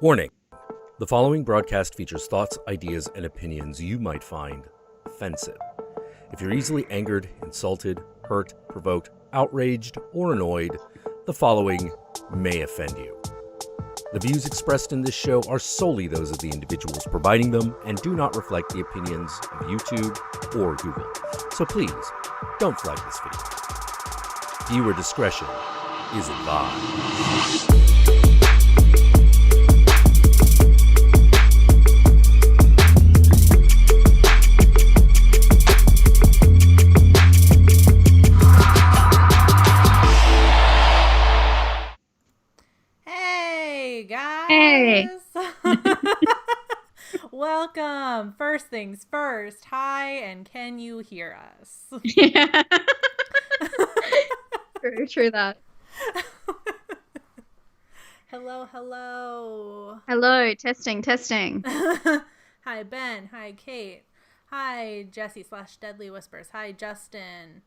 Warning. The following broadcast features thoughts, ideas, and opinions you might find offensive. If you're easily angered, insulted, hurt, provoked, outraged, or annoyed, the following may offend you. The views expressed in this show are solely those of the individuals providing them and do not reflect the opinions of YouTube or Google. So please, don't flag this video. Viewer discretion is advised. Hey. Welcome. First things first. Hi, and can you hear us? Yeah. True that. Hello. Hello, testing. Hi, Ben. Hi, Kate. Hi, Jesse / Deadly Whispers. Hi, Justin.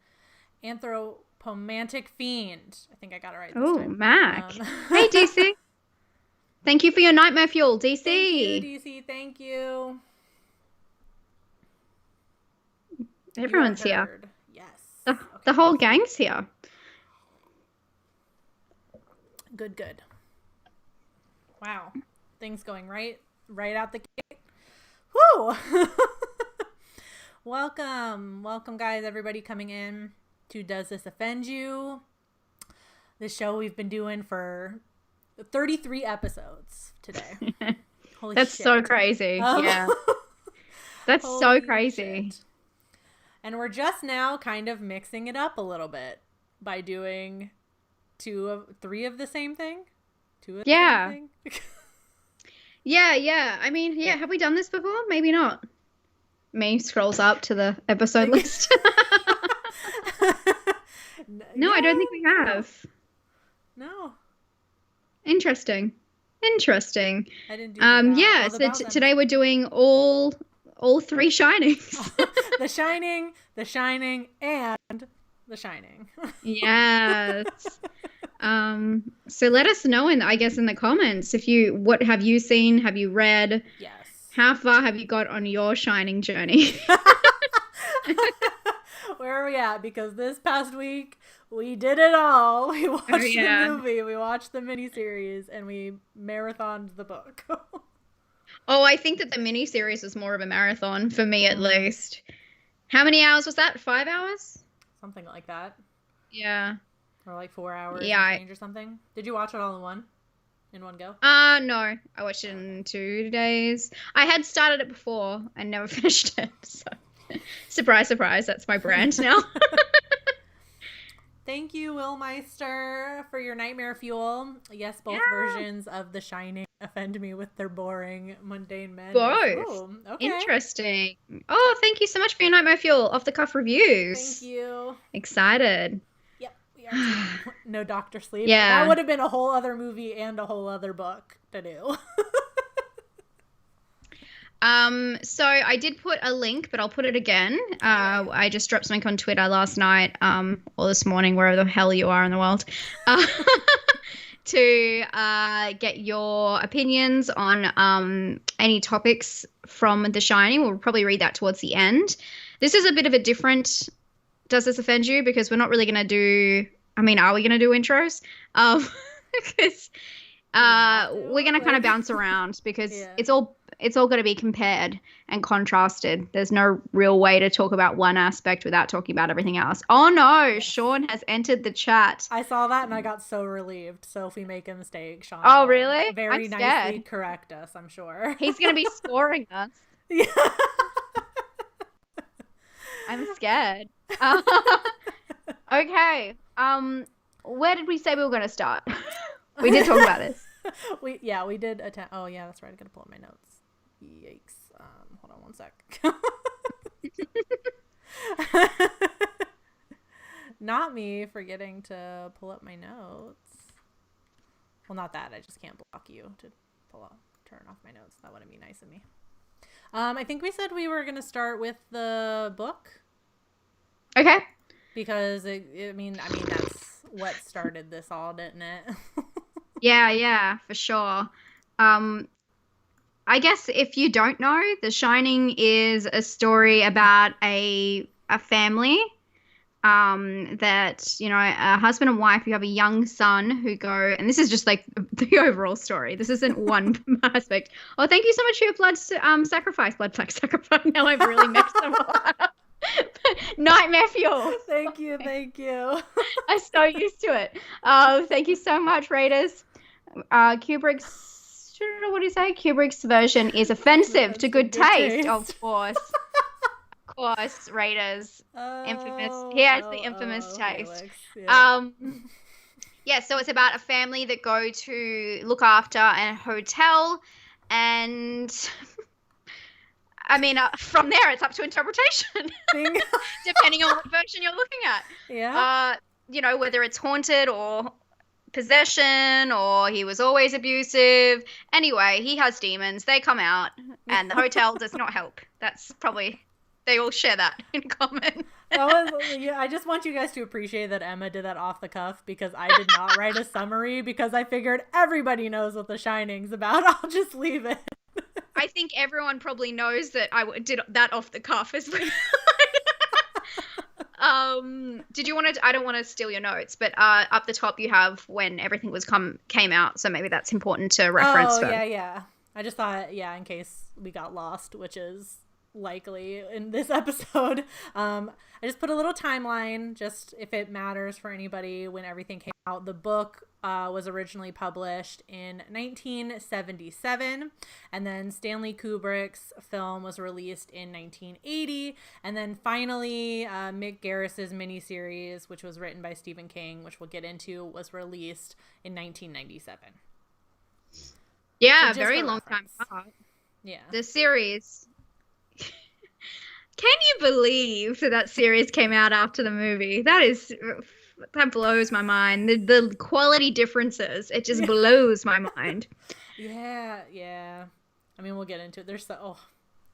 Anthropomantic Fiend. I think I got it right this time. Oh, Mac. Hey, DC. Thank you for your nightmare fuel, DC. Thank you, DC. Thank you. Everyone's here. Yes. The whole gang's here. Good. Wow. Things going right out the gate. Woo! Welcome, guys. Everybody coming in to Does This Offend You? This show we've been doing for 33 episodes today. Holy That's shit. so crazy. Yeah. That's so crazy. Shit. And we're just now kind of mixing it up a little bit by doing 3 of the same thing. 2 of the same thing. Yeah. I mean, have we done this before? Maybe not. Me scrolls up to the episode list. No, I don't think we have. No. Interesting. I didn't do so today we're doing all 3 Shinings. The Shining, and The Shining. Yes. So let us know in the comments what have you seen? Have you read? Yes. How far have you got on your Shining journey? Where are we at? Because this past week we did it all. We watched the movie, we watched the miniseries, and we marathoned the book. Oh, I think that the miniseries was more of a marathon for me, at least. How many hours was that? 5 hours? Something like that. Yeah. Or like 4 hours change or something. Did you watch it all in one go? No. I watched it in 2 days. I had started it before and never finished it. So, surprise, that's my brand now. Thank you, Will Meister, for your nightmare fuel. Yes, both versions of The Shining offend me with their boring, mundane men. Both. Oh, okay. Interesting. Oh, thank you so much for your nightmare fuel off the cuff reviews. Thank you. Excited. Yep. We are no Dr. Sleep. Yeah. That would have been a whole other movie and a whole other book to do. So I did put a link, but I'll put it again. I just dropped something on Twitter last night, or this morning, wherever the hell you are in the world, to get your opinions on any topics from The Shining. We'll probably read that towards the end. This is a bit of a different Does This Offend You? Because we're not really going to do, are we going to do intros? Because we're going to kind of bounce around because it's all got to be compared and contrasted. There's no real way to talk about one aspect without talking about everything else. Oh no, Sean has entered the chat. I saw that and I got so relieved. So if we make a mistake, Sean will really? Very nicely correct us, I'm sure. He's going to be scoring us. Yeah. I'm scared. Okay. Where did we say we were going to start? We did talk about this. We did attempt. Oh yeah, that's right. I gotta pull up my notes. Yikes. Hold on one sec. Not me forgetting to pull up my notes. Well, not that. I just can't block you to turn off my notes. That wouldn't be nice of me. I think we said we were gonna start with the book. Okay. Because I mean that's what started this all, didn't it? Yeah, for sure. I guess if you don't know, The Shining is a story about a family that, you know, a husband and wife who have a young son who go, and this is just like the overall story. This isn't one aspect. Oh, thank you so much for your sacrifice. Blood flag sacrifice. Now I've really mixed them up. Nightmare fuel. Thank you. I'm so used to it. Thank you so much, Raiders. Kubrick's, what do you say? Kubrick's version is offensive to good taste, of course. Raiders, infamous. He has the infamous taste. Alex, yeah. So it's about a family that go to look after a hotel, and I mean, from there it's up to interpretation, depending on what version you're looking at. Yeah. You know, whether it's haunted or possession or he was always abusive. Anyway, he has demons. They come out, and the hotel does not help. That's probably. They all share that in common. I just want you guys to appreciate that Emma did that off the cuff, because I did not write a summary, because I figured everybody knows what The Shining's about. I'll just leave it. I think everyone probably knows that I did that off the cuff as well. Did you want to? I don't want to steal your notes, but up the top you have when everything came out, so maybe that's important to reference. Oh, yeah. I just thought, in case we got lost, which is likely in this episode. I just put a little timeline, just if it matters for anybody, when everything came out. The book was originally published in 1977, and then Stanley Kubrick's film was released in 1980, and then finally Mick Garris's miniseries, which was written by Stephen King, which we'll get into, was released in 1997. Yeah, so very long time. Yeah. The series. Can you believe that series came out after the movie? That blows my mind. The quality differences, it just blows my mind. Yeah. I mean, we'll get into it. There's the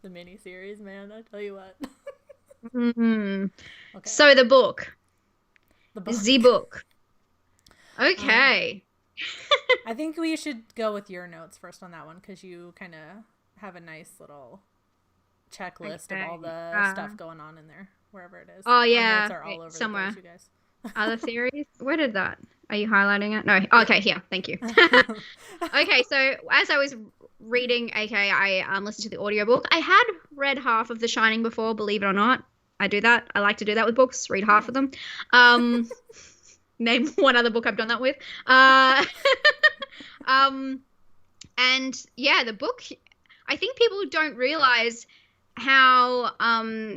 miniseries, man. I tell you what. Mm-hmm. Okay. So the book. The book. Okay. I think we should go with your notes first on that one, because you kind of have a nice little checklist of all the stuff going on in there, wherever it is. Oh yeah, notes are all over somewhere. The place, you guys. Other theories? Where did that? Are you highlighting it? No. Okay, here. Thank you. Okay, so as I was reading, I listened to the audiobook. I had read half of The Shining before, believe it or not. I do that. I like to do that with books. Read half of them. Name one other book I've done that with. And yeah, the book. I think people don't realize how,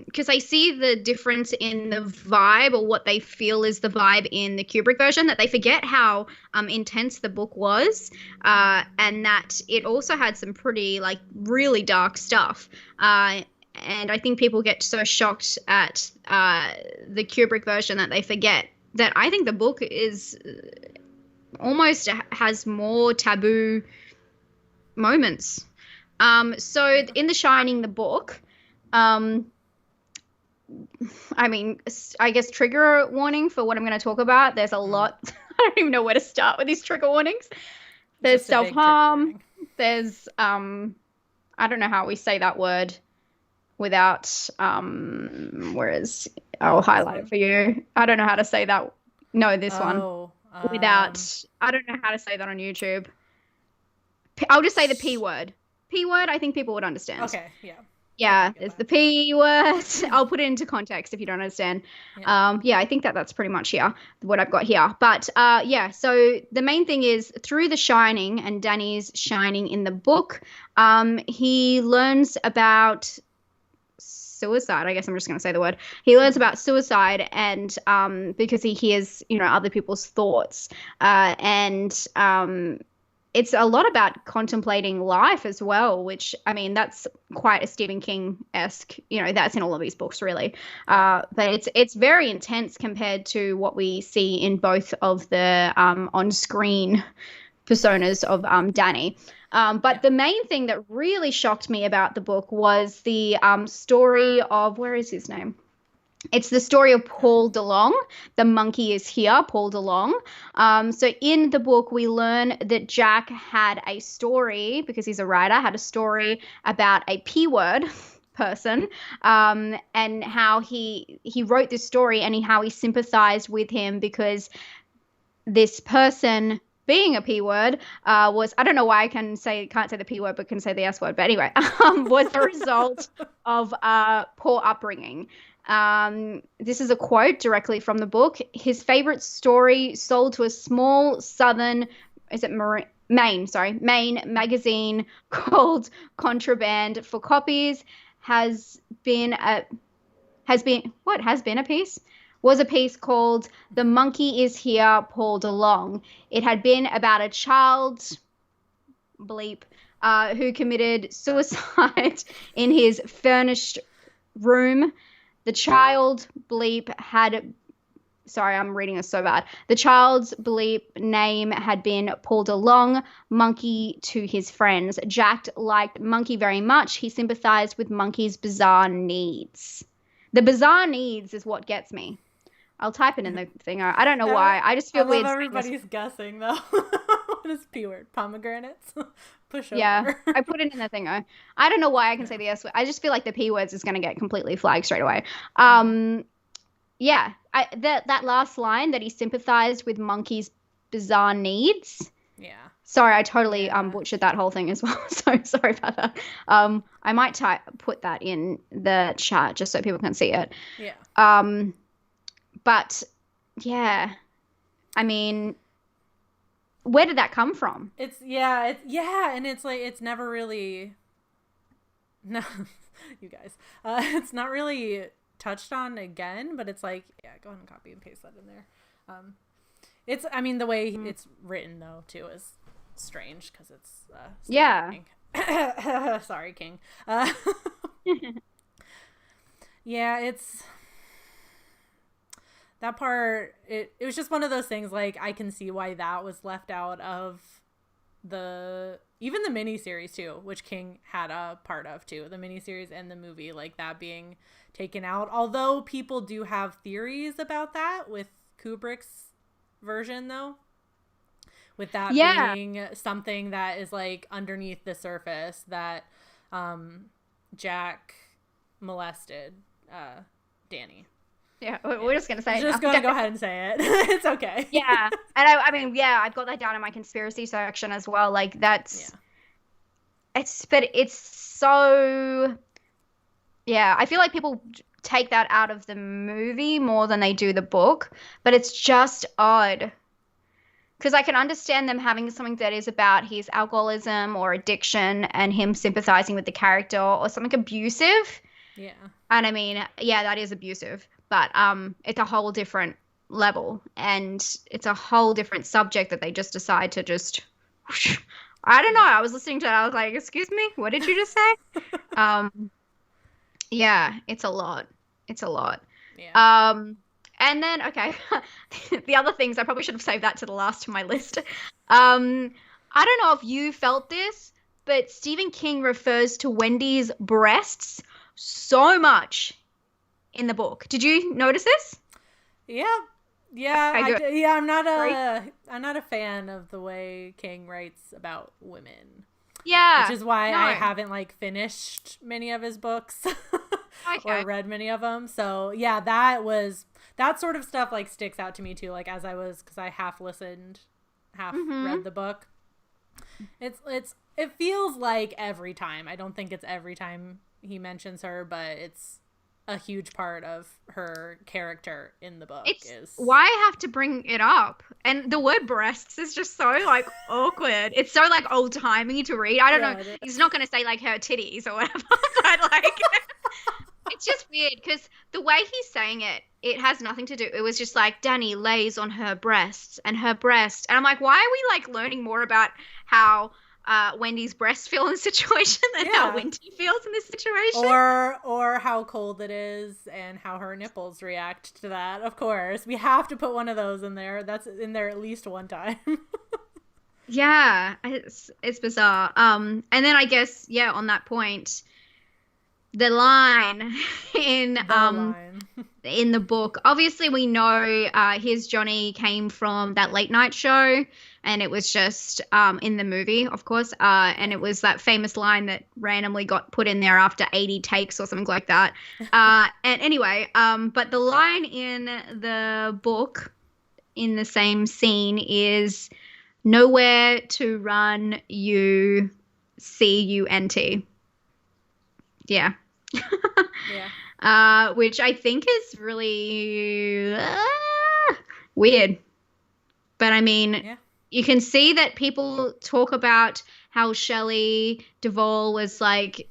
because I see the difference in the vibe, or what they feel is the vibe in the Kubrick version, that they forget how intense the book was, and that it also had some pretty, like, really dark stuff. And I think people get so shocked at the Kubrick version that they forget that I think the book is almost has more taboo moments. So in The Shining, the book, I mean, I guess trigger warning for what I'm going to talk about. There's a lot. I don't even know where to start with these trigger warnings. There's self-harm. There's, I don't know how we say that word without, whereas I'll highlight it for you. I don't know how to say that. No, this one. Without, I don't know how to say that on YouTube. I'll just say the P word. P word, I think people would understand. Okay, yeah. Yeah, there's the P word. I'll put it into context if you don't understand. Yeah, I think that's pretty much what I've got here. But yeah, so the main thing is through The Shining and Danny's shining in the book, he learns about suicide. I guess I'm just going to say the word. He learns about suicide, and because he hears, other people's thoughts, and it's a lot about contemplating life as well, which, I mean, that's quite a Stephen King-esque, that's in all of his books, really. But it's very intense compared to what we see in both of the on-screen personas of Danny. But the main thing that really shocked me about the book was the story of, where is his name? It's the story of Paul DeLong. The monkey is here, Paul DeLong. So in the book, we learn that Jack had a story, because he's a writer, had a story about a P word person, and how he wrote this story, and how he sympathized with him because this person being a P word was, I don't know why I can't say the P word, but can say the S word. But anyway, was the result of poor upbringing. This is a quote directly from the book. His favorite story sold to a small southern, Maine magazine called Contraband for copies was a piece called The Monkey is Here, Paul DeLong. It had been about a child who committed suicide in his furnished room. The child I'm reading this so bad. The child's name had been Paul DeLong, Monkey to his friends. Jack liked Monkey very much. He sympathized with Monkey's bizarre needs. The bizarre needs is what gets me. I'll type it in the thing. I don't know why. I just feel weird. Everybody's guessing though. What is P word? Pomegranates? Push over. Yeah, I put it in the thing. I don't know why I can say the S word. I just feel like the P words is going to get completely flagged straight away. Yeah, that last line, that he sympathized with Monkey's bizarre needs. Yeah. Sorry, I totally butchered that whole thing as well. So sorry about that. I might put that in the chat just so people can see it. Yeah. But yeah, I mean, where did that come from? And it's like, it's never really, no, you guys, it's not really touched on again, but it's like, yeah, go ahead and copy and paste that in there. I mean, the way it's written though too is strange because it's King. Sorry, King. Yeah, it's that part. It was just one of those things. Like, I can see why that was left out of even the miniseries too, which King had a part of too. The miniseries and the movie, like that being taken out. Although people do have theories about that with Kubrick's version, though, with that being something that is like underneath the surface, that Jack molested Danny. Yeah, we're just gonna say it. Just gonna go ahead and say it. It's okay. Yeah, and I mean, yeah, I've got that down in my conspiracy section as well. Like, that's it's so. Yeah, I feel like people take that out of the movie more than they do the book, but it's just odd. Because I can understand them having something that is about his alcoholism or addiction and him sympathizing with the character, or something abusive. Yeah. And I mean, yeah, that is abusive, but it's a whole different level, and it's a whole different subject that they just decide to just. I don't know. I was listening to it. I was like, "Excuse me, what did you just say?" Yeah, it's a lot. It's a lot. Yeah. And then, okay, the other things, I probably should have saved that to the last of my list. I don't know if you felt this, but Stephen King refers to Wendy's breasts so much in the book. Did you notice this? Yeah. Yeah. Okay, I'm not a fan of the way King writes about women. Yeah. Which is why I haven't like finished many of his books or read many of them. So yeah, that sort of stuff like sticks out to me too. Like, because I half listened, half read the book. It feels like every time. I don't think it's every time he mentions her, but it's a huge part of her character in the book. Why I have to bring it up, and the word breasts is just so like awkward. It's so like old timey to read. I don't know. He's not going to say like her titties or whatever, but like it's just weird because the way he's saying it has nothing to do. It was just like, Danny lays on her breasts and her breast, and I'm like, why are we like learning more about how Wendy's breasts feel in this situation than how Wendy feels in this situation, or how cold it is and how her nipples react to that. Of course, we have to put one of those in there. That's in there at least one time. Yeah, it's bizarre. And then I guess on that point, the line in The line. in the book. Obviously, we know his Johnny came from that late night show, and it was just in the movie, of course. And it was that famous line that randomly got put in there after 80 takes or something like that. And anyway, but the line in the book in the same scene is nowhere to run, you CUNT. Yeah. Yeah. Which I think is really weird. But I mean, Yeah. you can see that people talk about how Shelley Duvall was like,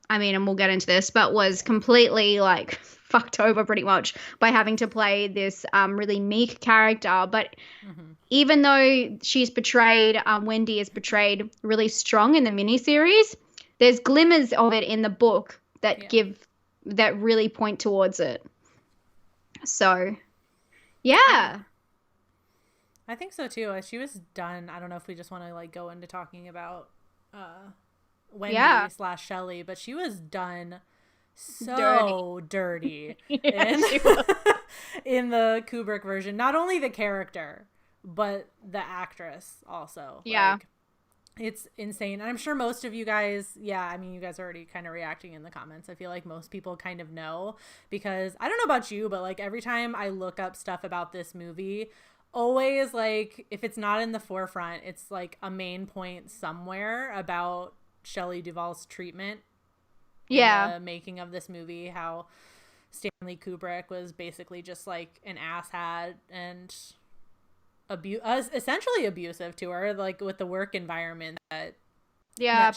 I mean, and we'll get into this, but was completely like fucked over pretty much by having to play this really meek character. But even though she's portrayed, Wendy is portrayed really strong in the miniseries, there's glimmers of it in the book that that really point towards it. So, yeah. I think so too. She was done. I don't know if we just want to like go into talking about Wendy / Shelley, but she was done so dirty in, in the Kubrick version. Not only the character, but the actress also. Yeah. Like, it's insane. And I'm sure most of you guys, I mean, you guys are already kind of reacting in the comments. I feel like most people kind of know, because I don't know about you, but like every time I look up stuff about this movie, always like if it's not in the forefront, it's like a main point somewhere about Shelley Duvall's treatment in the making of this movie, how Stanley Kubrick was basically just like an asshat and essentially abusive to her, like with the work environment that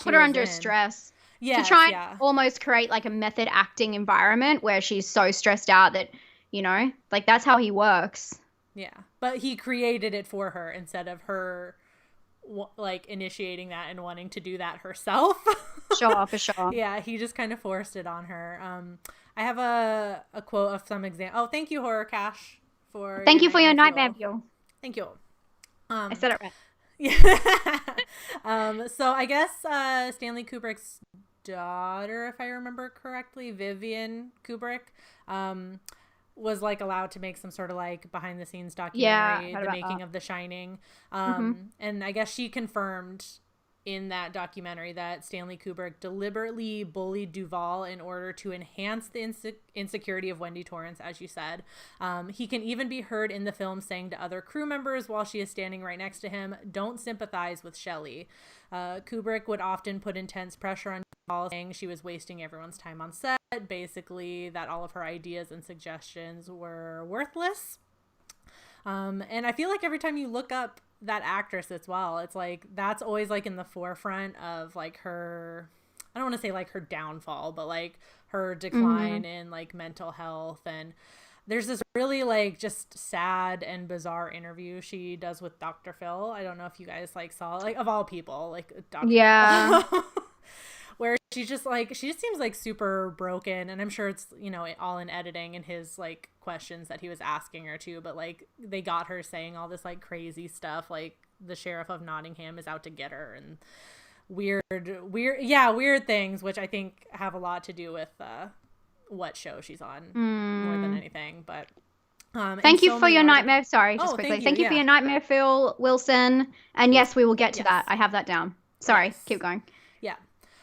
put her under stress to try and almost create like a method acting environment where she's so stressed out that, you know, like that's how he works. But he created it for her instead of her like initiating that and wanting to do that herself. Sure, for sure. He just kind of forced it on her. I have a quote of some example. Oh, thank you, Horror Cash, for thank you for your nightmare fuel. Thank you. I said it right. So I guess Stanley Kubrick's daughter, if I remember correctly, Vivian Kubrick, was like allowed to make some sort of like behind the scenes documentary, the making of The Shining. And I guess she confirmed in that documentary that Stanley Kubrick deliberately bullied Duvall in order to enhance the insecurity of Wendy Torrance, as you said. He can even be heard in the film saying to other crew members while she is standing right next to him, "Don't sympathize with Shelley." Kubrick would often put intense pressure on Duvall, saying she was wasting everyone's time on set, basically that all of her ideas and suggestions were worthless. And I feel like every time you look up that actress as well, it's like that's always like in the forefront of like her, I don't want to say like her downfall, but like her decline in like mental health. And there's this really like just sad and bizarre interview she does with Dr. Phil. I don't know if you guys like saw, like of all people, like Dr. Phil. Where she just seems like super broken, and I'm sure it's, you know, all in editing and his like questions that he was asking her too, but like they got her saying all this like crazy stuff, like the sheriff of Nottingham is out to get her, and weird things, which I think have a lot to do with what show she's on more than anything. But thank you for your nightmare. Sorry, just quickly. Thank you for your nightmare, Phil Wilson. And yes, we will get to that. I have that down. Sorry, keep going.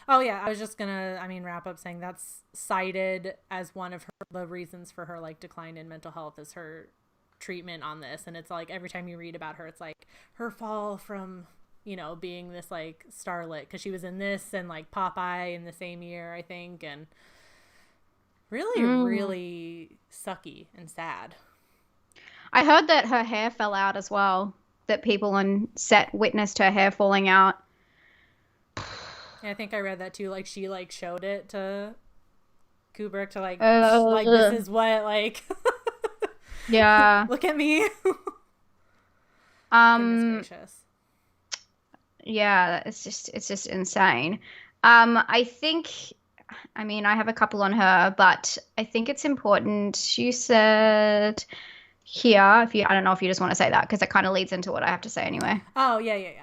Oh, yeah, I was just gonna, wrap up saying that's cited as one of the reasons for her, like, decline in mental health is her treatment on this. And it's, like, every time you read about her, it's, like, her fall from, you know, being this, like, starlet. Because she was in this and, like, Popeye in the same year, I think. And really, really sucky and sad. I heard that her hair fell out as well. That people on set witnessed her hair falling out. I think I read that too. Like she like showed it to Kubrick to like this is what like look at me. Goodness gracious. Yeah, it's just insane. I think I have a couple on her, but I think it's important. You said here, I don't know if you just want to say that because it kind of leads into what I have to say anyway. Oh yeah.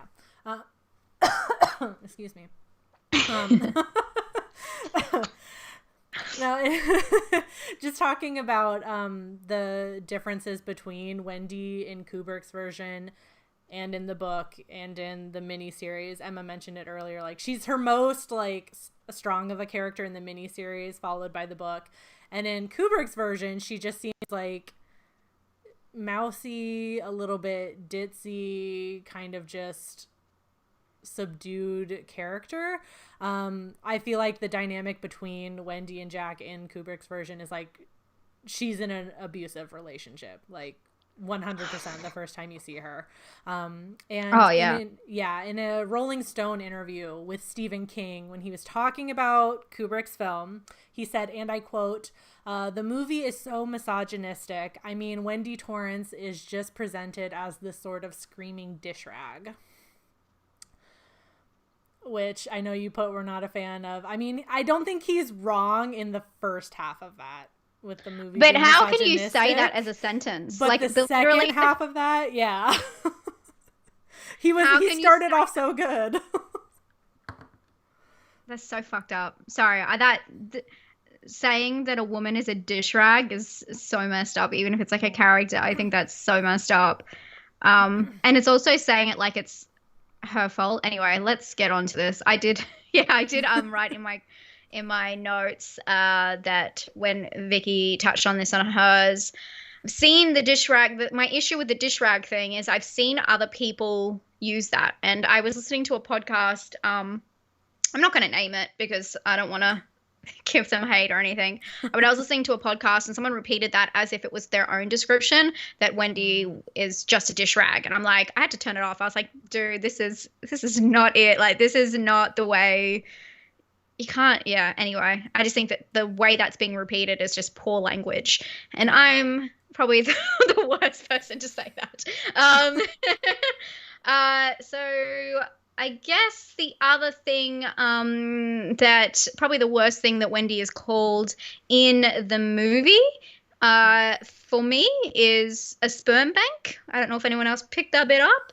Excuse me. No, just talking about the differences between Wendy in Kubrick's version and in the book and in the miniseries. Emma mentioned it earlier. Like, she's her most like strong of a character in the miniseries, followed by the book. And in Kubrick's version, she just seems like mousy, a little bit ditzy, kind of just subdued character. I feel like the dynamic between Wendy and Jack in Kubrick's version is like she's in an abusive relationship, like 100% the first time you see her. And in a Rolling Stone interview with Stephen King, when he was talking about Kubrick's film, he said, and I quote, "The movie is so misogynistic. I mean, Wendy Torrance is just presented as this sort of screaming dish rag." Which I know you were not a fan of. I mean, I don't think he's wrong in the first half of that with the movie. But how can you say that as a sentence? But like the second half of that, yeah. he started off so good. That's so fucked up. Sorry, saying that a woman is a dish rag is so messed up, even if it's like a character. I think that's so messed up. And it's also saying it like it's her fault. Anyway, let's get on to this. I did write in my notes that when Vicky touched on this on hers, I've seen the dish rag. My issue with the dish rag thing is I've seen other people use that, and I was listening to a podcast. I'm not going to name it because I don't want to give them hate or anything, but I was listening to a podcast and someone repeated that as if it was their own description, that Wendy is just a dish rag. And I'm like, I had to turn it off. I was like, dude, this is not it. Like, this is not the way. You can't. Yeah. Anyway, I just think that the way that's being repeated is just poor language, and I'm probably the worst person to say that. So I guess the other thing that probably the worst thing that Wendy is called in the movie for me is a sperm bank. I don't know if anyone else picked that bit up.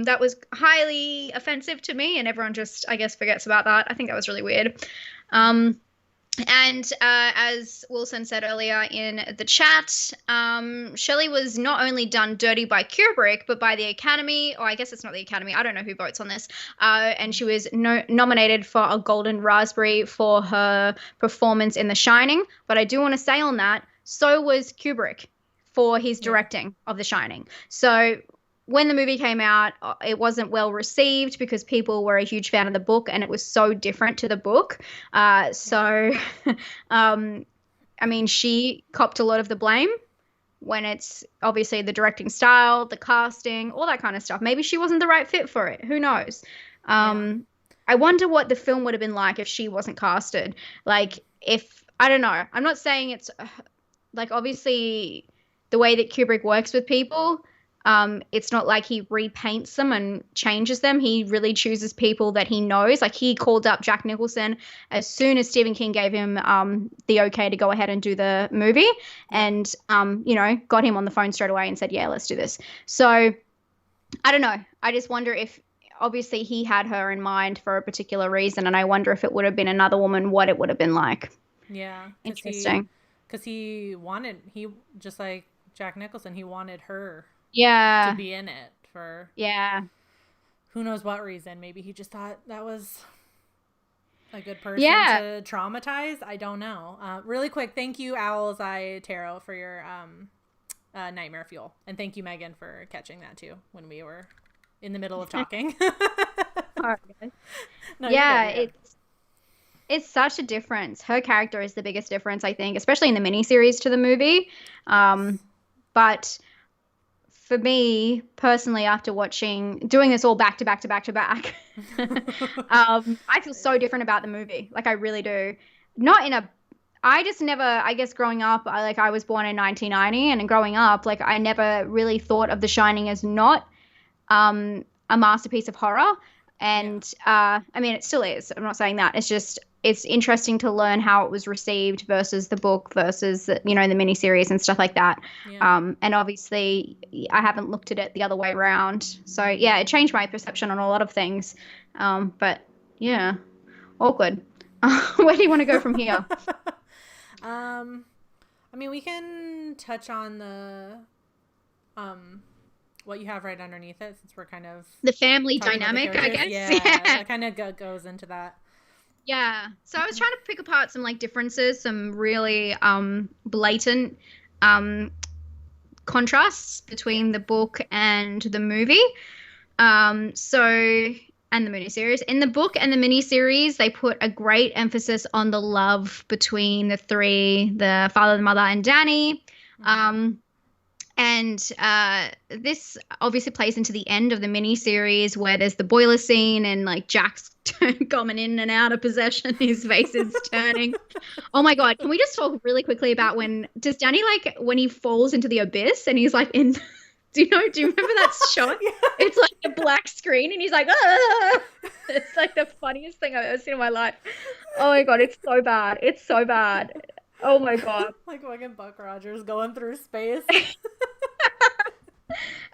That was highly offensive to me, and everyone just, I guess, forgets about that. I think that was really weird. And as Wilson said earlier in the chat, Shelley was not only done dirty by Kubrick, but by the Academy, or I guess it's not the Academy, I don't know who votes on this, and she was nominated for a Golden Raspberry for her performance in The Shining. But I do want to say on that, so was Kubrick for his directing of The Shining. So when the movie came out, it wasn't well received because people were a huge fan of the book, and it was so different to the book. I mean, she copped a lot of the blame when it's obviously the directing style, the casting, all that kind of stuff. Maybe she wasn't the right fit for it. Who knows? I wonder what the film would have been like if she wasn't casted. Like, I don't know. I'm not saying it's like, obviously the way that Kubrick works with people, it's not like he repaints them and changes them. He really chooses people that he knows. Like, he called up Jack Nicholson as soon as Stephen King gave him the okay to go ahead and do the movie, and got him on the phone straight away and said, yeah, let's do this. So I don't know. I just wonder if, obviously he had her in mind for a particular reason, and I wonder if it would have been another woman, what it would have been like. Yeah. Interesting. Because he just like Jack Nicholson, he wanted her to be in it for who knows what reason. Maybe he just thought that was a good person to traumatize. I don't know. Really quick, thank you, Owl's Eye Tarot, for your nightmare fuel, and thank you, Megan, for catching that too when we were in the middle of talking. No, it's such a difference. Her character is the biggest difference, I think, especially in the miniseries to the movie. But for me personally, after doing this all back to back to back to back, I feel so different about the movie. Like, I really do. I just never, I guess growing up, I was born in 1990, and growing up, like, I never really thought of The Shining as not a masterpiece of horror. And I mean, it still is. I'm not saying that. It's just, it's interesting to learn how it was received versus the book versus, the miniseries and stuff like that. Yeah. And obviously I haven't looked at it the other way around. So yeah, it changed my perception on a lot of things. But yeah, awkward. Where do you want to go from here? I mean, we can touch on the what you have right underneath it, since we're kind of the family dynamic, I guess. Yeah, that kind of goes into that. Yeah. So I was trying to pick apart some like differences, some really blatant contrasts between the book and the movie. And the miniseries. In the book and the miniseries, they put a great emphasis on the love between the three, the father, the mother, and Danny. And this obviously plays into the end of the miniseries where there's the boiler scene and like Jack's coming in and out of possession. His face is turning. Oh my God. Can we just talk really quickly about when he falls into the abyss and he's like in... Do you remember that shot? Yeah. It's like a black screen and he's like, ah! It's like the funniest thing I've ever seen in my life. Oh my God, it's so bad. It's so bad. Oh my God. Like fucking Buck Rogers going through space.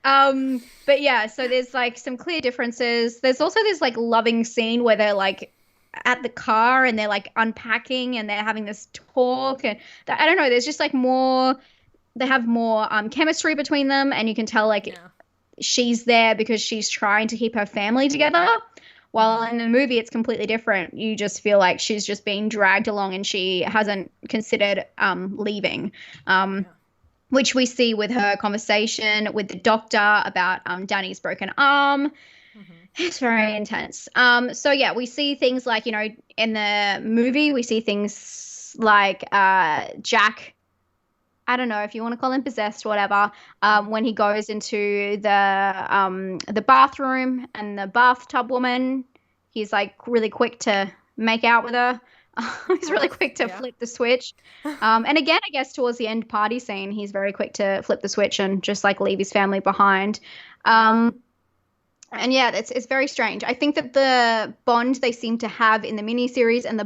But yeah, so there's like some clear differences. There's also this like loving scene where they're like at the car and they're like unpacking and they're having this talk and I don't know, there's just like more... They have more chemistry between them, and you can tell like she's there because she's trying to keep her family together. While in the movie, it's completely different. You just feel like she's just being dragged along, and she hasn't considered leaving, which we see with her conversation with the doctor about Danny's broken arm. It's very intense. So yeah, we see things like, you know, in the movie, we see things like Jack. I don't know if you want to call him possessed or whatever, when he goes into the bathroom and the bathtub woman, he's like really quick to make out with her. He's really quick to flip the switch. And again, I guess towards the end party scene, he's very quick to flip the switch and just like leave his family behind. And yeah, it's very strange. I think that the bond they seem to have in the miniseries and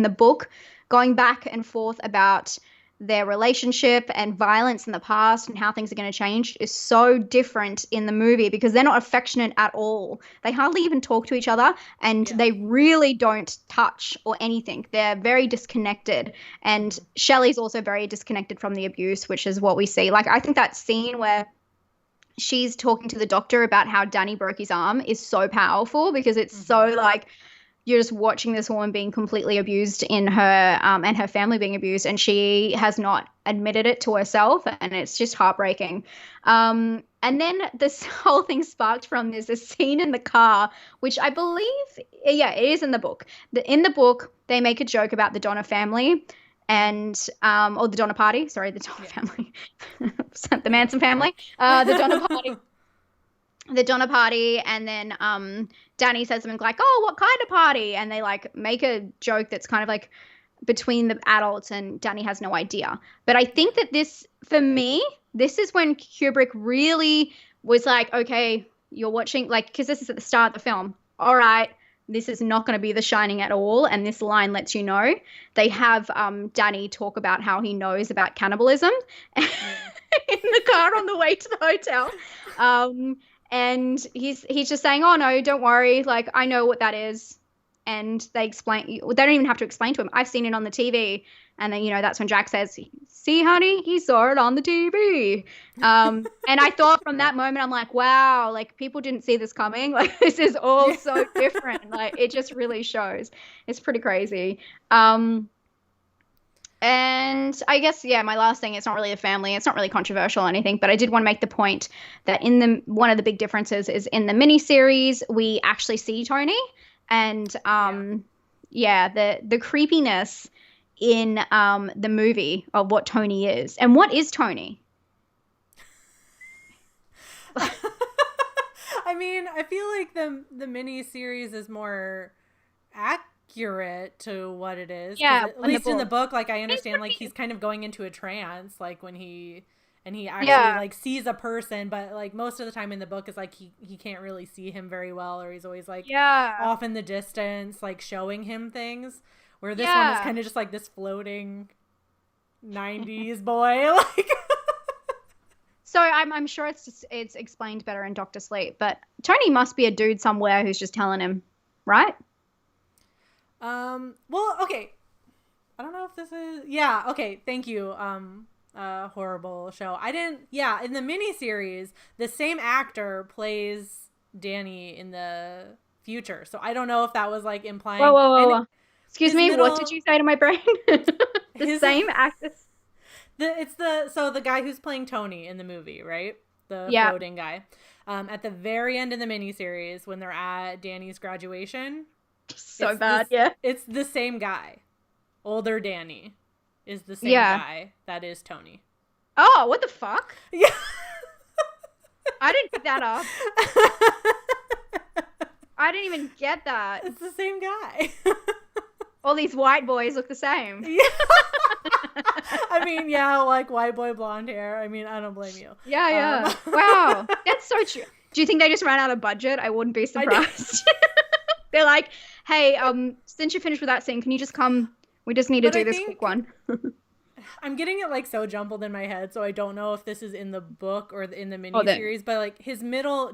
the book, going back and forth about their relationship and violence in the past and how things are going to change, is so different in the movie because they're not affectionate at all. They hardly even talk to each other, and they really don't touch or anything. They're very disconnected. And Shelley's also very disconnected from the abuse, which is what we see. Like, I think that scene where she's talking to the doctor about how Danny broke his arm is so powerful because it's so like, you're just watching this woman being completely abused in her and her family being abused, and she has not admitted it to herself, and it's just heartbreaking. And then this whole thing sparked from there's a scene in the car, which I believe, it is in the book. In the book, they make a joke about the Donner family and or the Donner party. Sorry, the Donner family, the Manson family, the Donner party. The Donner party, and then Danny says something like, oh, what kind of party? And they like make a joke that's kind of like between the adults, and Danny has no idea. But I think that this, for me, this is when Kubrick really was like, okay, you're watching, like, because this is at the start of the film. All right, this is not going to be The Shining at all, and this line lets you know. They have Danny talk about how he knows about cannibalism in the car on the way to the hotel. And he's just saying, oh, no, don't worry. Like, I know what that is. And they don't even have to explain to him. I've seen it on the TV. And then, you know, that's when Jack says, see, honey, he saw it on the TV. And I thought from that moment, I'm like, wow, like people didn't see this coming. Like this is all so different. Like it just really shows. It's pretty crazy. And I guess, my last thing, it's not really a family. It's not really controversial or anything, but I did want to make the point that one of the big differences is in the miniseries, we actually see Tony and, the creepiness in the movie of what Tony is. And what is Tony? I mean, I feel like the miniseries is more accurate to what it is. Yeah, at least in the book, like I understand, like he's kind of going into a trance, like when he actually like sees a person, but like most of the time in the book is like he can't really see him very well, or he's always like off in the distance, like showing him things. Where this one is kind of just like this floating 90s boy, like. So I'm sure it's explained better in Dr. Sleep, but Tony must be a dude somewhere who's just telling him, right? Well, okay. I don't know if this is, yeah, okay, thank you. Horrible show. I didn't, yeah, in the miniseries, the same actor plays Danny in the future. So I don't know if that was like implying. Whoa. Excuse me, middle, what did you say to my brain? The same actor. So the guy who's playing Tony in the movie, right? The floating guy. At the very end of the miniseries, when they're at Danny's graduation. So bad, yeah. It's the same guy. Older Danny is the same guy that is Tony. Oh, what the fuck? Yeah. I didn't pick that up. I didn't even get that. It's the same guy. All these white boys look the same. Yeah. I mean, yeah, like white boy blonde hair. I mean, I don't blame you. Yeah. Wow. That's so true. Do you think they just ran out of budget? I wouldn't be surprised. They're like, hey, since you're finished with that scene, can you just come? We just need to do this quick one. I'm getting it like so jumbled in my head, so I don't know if this is in the book or in the miniseries, but like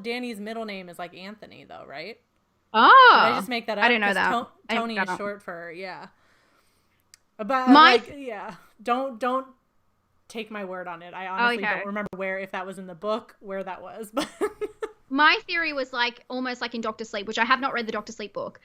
Danny's middle name is like Anthony though, right? Oh. Did I just make that up? I didn't know that. Tony is short for, But don't take my word on it. I honestly don't remember if that was in the book, where that was, but my theory was like almost like in Doctor Sleep, which I have not read the Doctor Sleep book.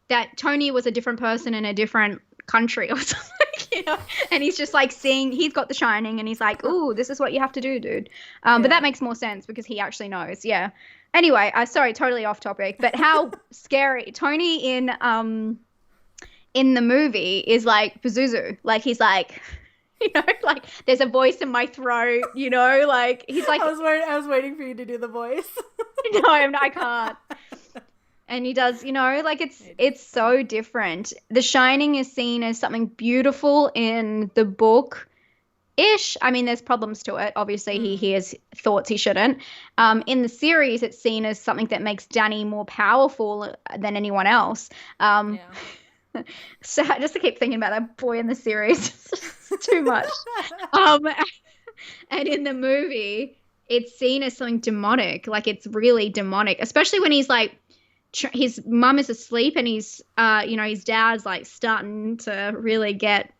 That Tony was a different person in a different country or something, and he's just like he's got the Shining and he's like, ooh, this is what you have to do, dude. But that makes more sense because he actually knows. Yeah. Anyway, sorry, totally off topic, but how scary Tony in the movie is like Pazuzu. Like he's like, like there's a voice in my throat, like he's like. I was waiting for you to do the voice. No, I can't. And he does, like it's so different. The Shining is seen as something beautiful in the book-ish. I mean, there's problems to it. Obviously, he hears thoughts he shouldn't. In the series, it's seen as something that makes Danny more powerful than anyone else. So just to keep thinking about that boy in the series, it's too much. And in the movie, it's seen as something demonic. Like it's really demonic, especially when he's like, his mum is asleep and he's, his dad's like starting to really get,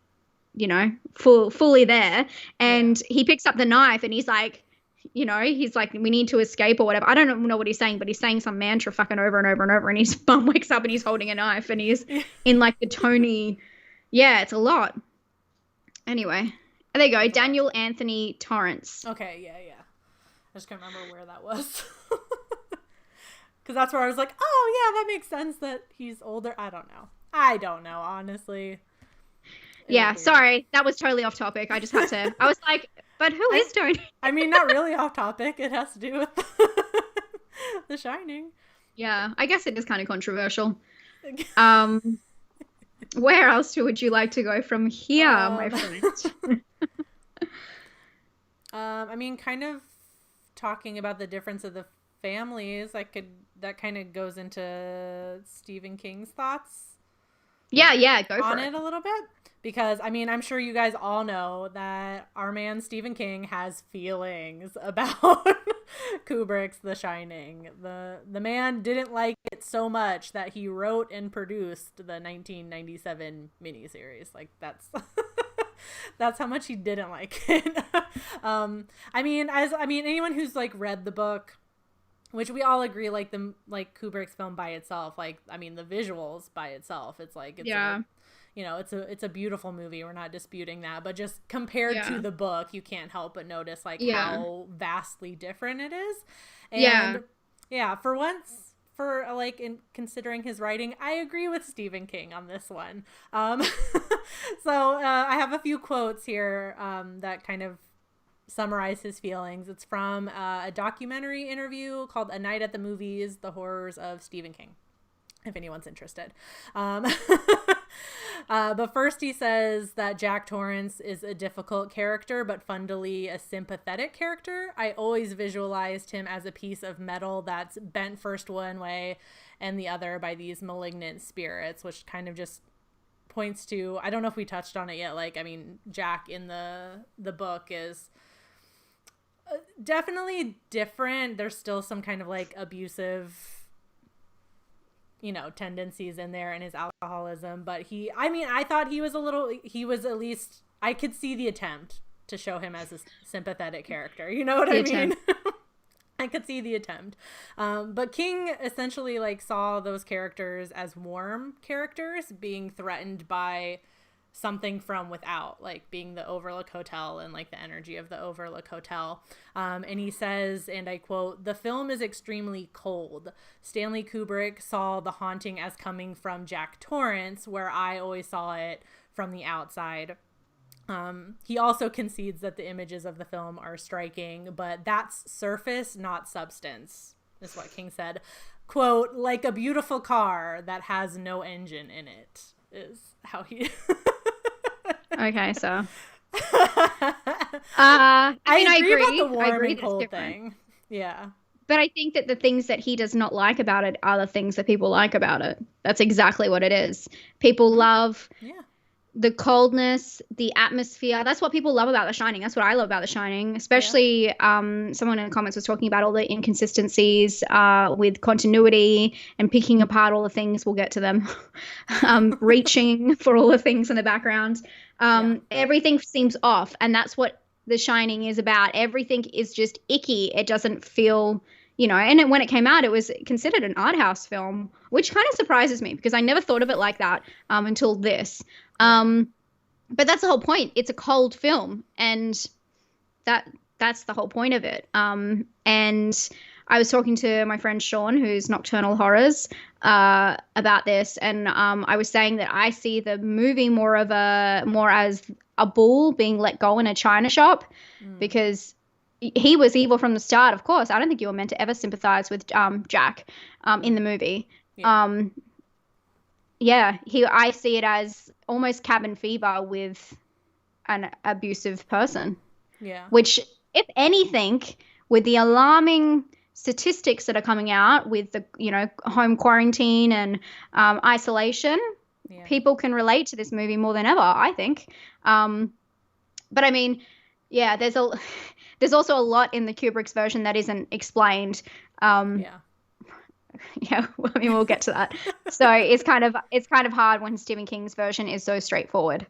fully there. And he picks up the knife and he's like, he's like, we need to escape or whatever. I don't know what he's saying, but he's saying some mantra fucking over and over and over. And his mum wakes up and he's holding a knife and he's in like the Tony. Yeah, it's a lot. Anyway, there you go. Daniel Anthony Torrance. Okay, yeah. I just can't remember where that was. Because that's where I was like, oh, yeah, that makes sense that he's older. I don't know, honestly. Sorry. That was totally off topic. I just had to. I was like, but who is Tony? I mean, not really off topic. It has to do with The Shining. Yeah, I guess it is kind of controversial. Where else would you like to go from here, my friend? I mean, kind of talking about the difference of the families, that kind of goes into Stephen King's thoughts. Yeah, go for it. On it a little bit. Because, I mean, I'm sure you guys all know that our man Stephen King has feelings about Kubrick's The Shining. The man didn't like it so much that he wrote and produced the 1997 miniseries. Like, that's that's how much he didn't like it. Anyone who's like read the book, which we all agree, like Kubrick's film by itself, like, I mean, the visuals by itself, it's like, it's a beautiful movie. We're not disputing that, but just compared to the book, you can't help but notice like how vastly different it is. And for once, in considering his writing, I agree with Stephen King on this one. So I have a few quotes here that kind of summarize his feelings. It's from a documentary interview called A Night at the Movies, The Horrors of Stephen King, if anyone's interested. But first he says that Jack Torrance is a difficult character, but fundamentally a sympathetic character. I always visualized him as a piece of metal that's bent first one way and the other by these malignant spirits, which kind of just points to, I don't know if we touched on it yet. Like, I mean, Jack in the book is definitely different. There's still some kind of like abusive, tendencies in there and his alcoholism, but I thought he was at least, I could see the attempt to show him as a sympathetic character. You know what I mean? I could see the attempt. But King essentially like saw those characters as warm characters being threatened by something from without, like being the Overlook Hotel and like the energy of the Overlook Hotel. And he says, and I quote, "The film is extremely cold. Stanley Kubrick saw the haunting as coming from Jack Torrance, where I always saw it from the outside." He also concedes that the images of the film are striking, but that's surface, not substance, is what King said. Quote, "Like a beautiful car that has no engine in it," is how he... Okay, so... I agree about the warm I agree and cold thing. Yeah. But I think that the things that he does not like about it are the things that people like about it. That's exactly what it is. People love... Yeah. The coldness, the atmosphere. That's what people love about The Shining. That's what I love about The Shining. Especially someone in the comments was talking about all the inconsistencies with continuity and picking apart all the things. We'll get to them. Reaching for all the things in the background. Everything seems off. And that's what The Shining is about. Everything is just icky. It doesn't feel... and when it came out, it was considered an art house film, which kind of surprises me because I never thought of it like that until this. But that's the whole point. It's a cold film, and that's the whole point of it. And I was talking to my friend Sean, who's Nocturnal Horrors, about this, and I was saying that I see the movie more as a bull being let go in a china shop, because he was evil from the start, of course. I don't think you were meant to ever sympathize with Jack in the movie. I see it as almost cabin fever with an abusive person. Yeah. Which, if anything, with the alarming statistics that are coming out with the, home quarantine and isolation, people can relate to this movie more than ever, I think. But I mean, there's also a lot in the Kubrick's version that isn't explained. We'll get to that. So it's kind of hard when Stephen King's version is so straightforward.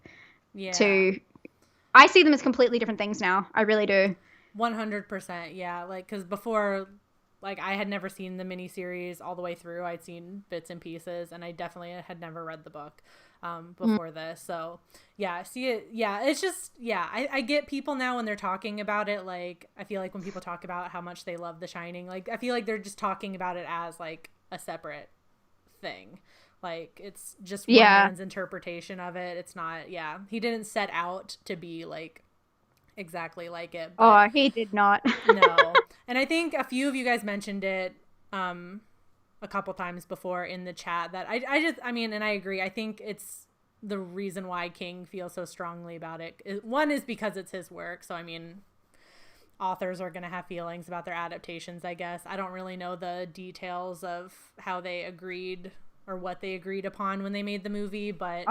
I see them as completely different things now. I really do. 100%. Yeah. Like, cause before, like, I had never seen the miniseries all the way through. I'd seen bits and pieces, and I definitely had never read the book before this. So yeah, see it. Yeah. It's just, I get people now when they're talking about it. Like, I feel like when people talk about how much they love The Shining, like, I feel like they're just talking about it as like a separate thing. Like, it's just one man's interpretation of it. It's not, he didn't set out to be like exactly like it. But he did not. No. And I think a few of you guys mentioned it a couple times before in the chat that I mean, and I agree. I think it's the reason why King feels so strongly about it. One is because it's his work. So, I mean, authors are going to have feelings about their adaptations, I guess. I don't really know the details of how they agreed or what they agreed upon when they made the movie, but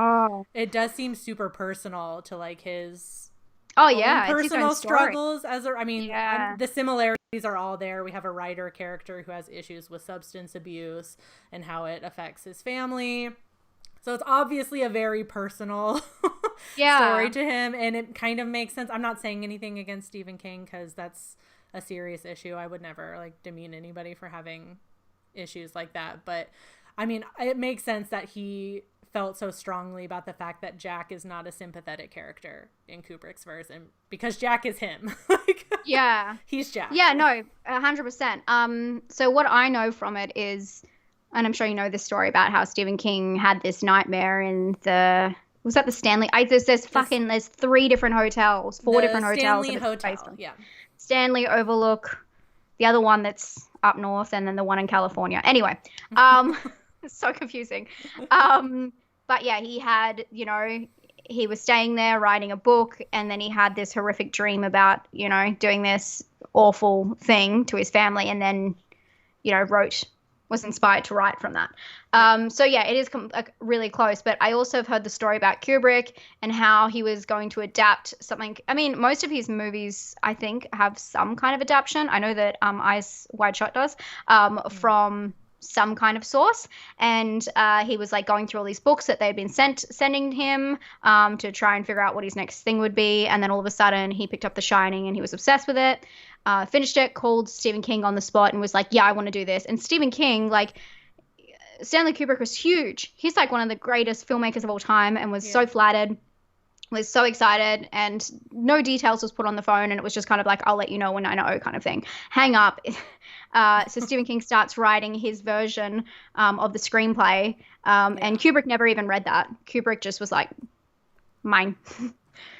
it does seem super personal to like his personal struggles. The similarities are all there. We have a writer character who has issues with substance abuse and how it affects his family. So it's obviously a very personal story to him, and it kind of makes sense. I'm not saying anything against Stephen King because that's a serious issue. I would never like demean anybody for having issues like that. But I mean, it makes sense that he felt so strongly about the fact that Jack is not a sympathetic character in Kubrick's version because Jack is him. He's Jack. Yeah, no, 100%. So what I know from it is, and I'm sure you know this story about how Stephen King had this nightmare in was that the Stanley? There's 3 different hotels, 4 different hotels. Stanley Hotel, Stanley, Overlook, the other one that's up north, and then the one in California. Anyway, it's so confusing. But yeah, he had, he was staying there writing a book, and then he had this horrific dream about, doing this awful thing to his family, and then, was inspired to write from that. So yeah, it is really close. But I also have heard the story about Kubrick and how he was going to adapt something. I mean, most of his movies, I think, have some kind of adaptation. I know that Eyes Wide Shut does, from some kind of source, and he was like going through all these books that they'd been sending him to try and figure out what his next thing would be. And then all of a sudden he picked up The Shining and he was obsessed with it, finished it, called Stephen King on the spot and was like, yeah, I want to do this. And Stephen King, like, Stanley Kubrick was huge. He's like one of the greatest filmmakers of all time, and was so flattered, was so excited, and no details was put on the phone, and it was just kind of like, I'll let you know when I know kind of thing. Hang up. So Stephen King starts writing his version of the screenplay, and Kubrick never even read that. Kubrick just was like, mine.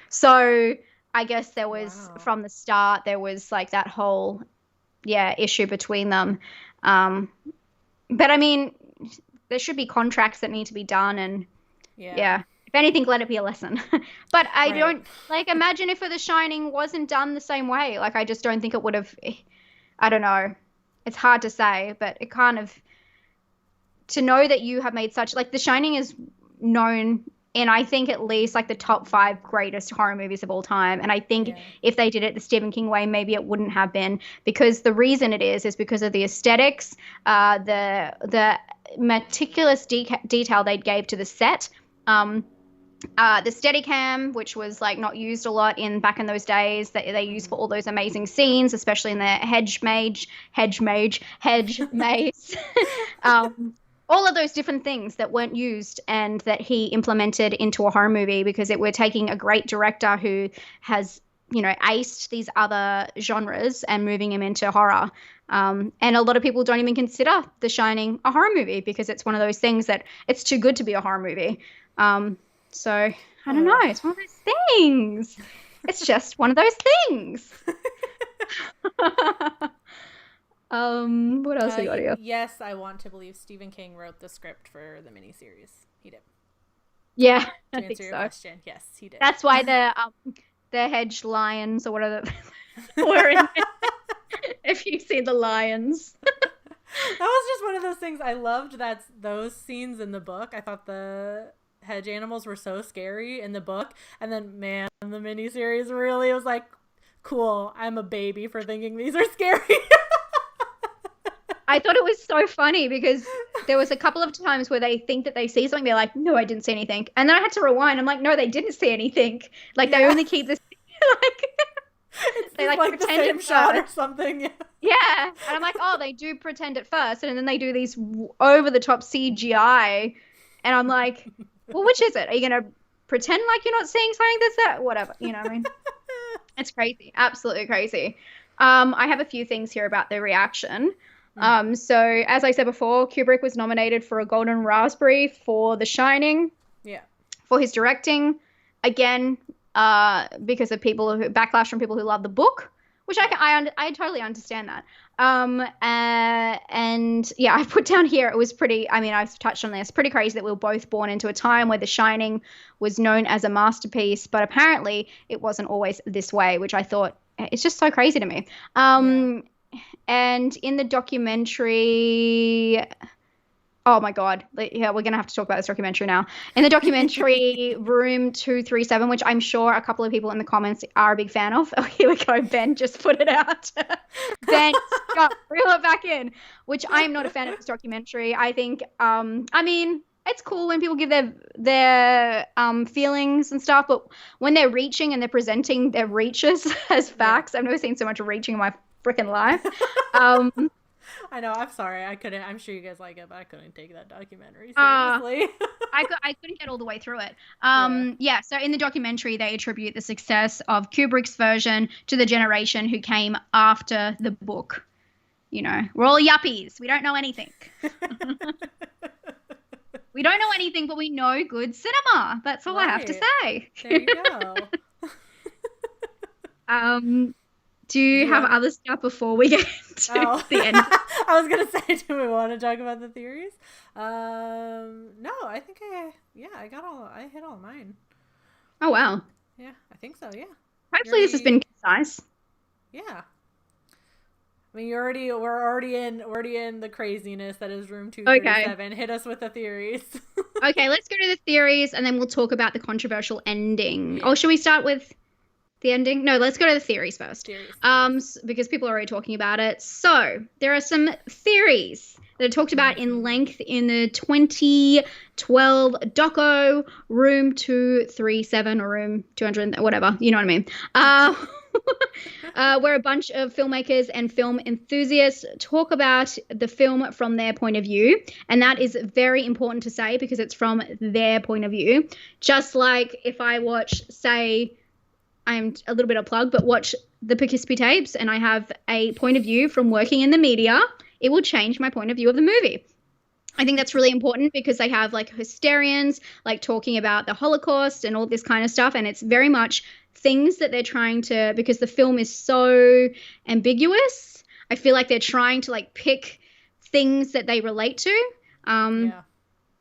So I guess there was, from the start, there was like that whole, issue between them. But I mean, there should be contracts that need to be done, and if anything, let it be a lesson. But I don't, like, imagine if The Shining wasn't done the same way. Like, I just don't think it would have, I don't know. It's hard to say, but it kind of, to know that you have made such, like, The Shining is known in, I think, at least like the top 5 greatest horror movies of all time. And I think if they did it the Stephen King way, maybe it wouldn't have been, because the reason it is because of the aesthetics, the meticulous detail they gave to the set, the Steadicam, which was like not used a lot back in those days, that they used for all those amazing scenes, especially in the hedge maze, all of those different things that weren't used and that he implemented into a horror movie, because we're taking a great director who has, aced these other genres and moving him into horror. And a lot of people don't even consider The Shining a horror movie, because it's one of those things that it's too good to be a horror movie. So I don't know. It's one of those things. It's just one of those things. What else we got here? Yes, I want to believe Stephen King wrote the script for the miniseries. He did. Yeah, to answer your question, yes, he did. That's why the hedge lions or whatever were in it. If you see the lions. That was just one of those things. I loved those scenes in the book. I thought the hedge animals were so scary in the book, and then man, the miniseries really was like, cool, I'm a baby for thinking these are scary. I thought it was so funny, because there was a couple of times where they think that they see something, they're like, no, I didn't see anything, and then I had to rewind. I'm like, no, they didn't see anything. Like, they only keep this like they like pretend the same shot or something. Yeah, and I'm like, oh, they do pretend at first, and then they do these over the top CGI, and I'm like, well, which is it? Are you gonna pretend like you're not seeing something that's that? Whatever, you know what I mean? It's crazy, absolutely crazy. I have a few things here about the reaction. So as I said before, Kubrick was nominated for a Golden Raspberry for The Shining. Yeah. For his directing, again, because of backlash from people who love the book, which I totally understand that. And yeah, I put down here, it was pretty, I mean, I've touched on this, pretty crazy that we were both born into a time where The Shining was known as a masterpiece, but apparently it wasn't always this way, which I thought, it's just so crazy to me. And in the documentary, oh my God, yeah, we're going to have to talk about this documentary now. In the documentary Room 237, which I'm sure a couple of people in the comments are a big fan of. Oh, here we go. Ben just put it out. Ben, reel it back in, which I'm not a fan of this documentary. I think, I mean, it's cool when people give their feelings and stuff, but when they're reaching and they're presenting their reaches as facts, I've never seen so much reaching in my freaking life. I know, I'm sorry, I couldn't, I'm sure you guys like it, but I couldn't take that documentary seriously. I couldn't get all the way through it. So in the documentary they attribute the success of Kubrick's version to the generation who came after the book. You know, we're all yuppies, we don't know anything. We don't know anything, but we know good cinema. That's all I have to say. There you go. Do you have other stuff before we get to the end? I was going to say, do we want to talk about the theories? No, I think I hit all mine. Oh, wow. Yeah, I think so, yeah. Hopefully this has been concise. Yeah. I mean, we're already in the craziness that is Room 237. Okay. Hit us with the theories. Okay, let's go to the theories and then we'll talk about the controversial ending. Yeah. Or should we start with The ending? No, let's go to the theories first. Because people are already talking about it. So there are some theories that are talked about in length in the 2012 doco Room 237 or Room 200, whatever. You know what I mean? Where a bunch of filmmakers and film enthusiasts talk about the film from their point of view. And that is very important to say because it's from their point of view. Just like if I watch, say, I'm a little bit of a plug, but watch the Poughkeepsie tapes and I have a point of view from working in the media, it will change my point of view of the movie. I think that's really important because they have like historians like talking about the Holocaust and all this kind of stuff. And it's very much things that they're trying to, because the film is so ambiguous, I feel like they're trying to like pick things that they relate to.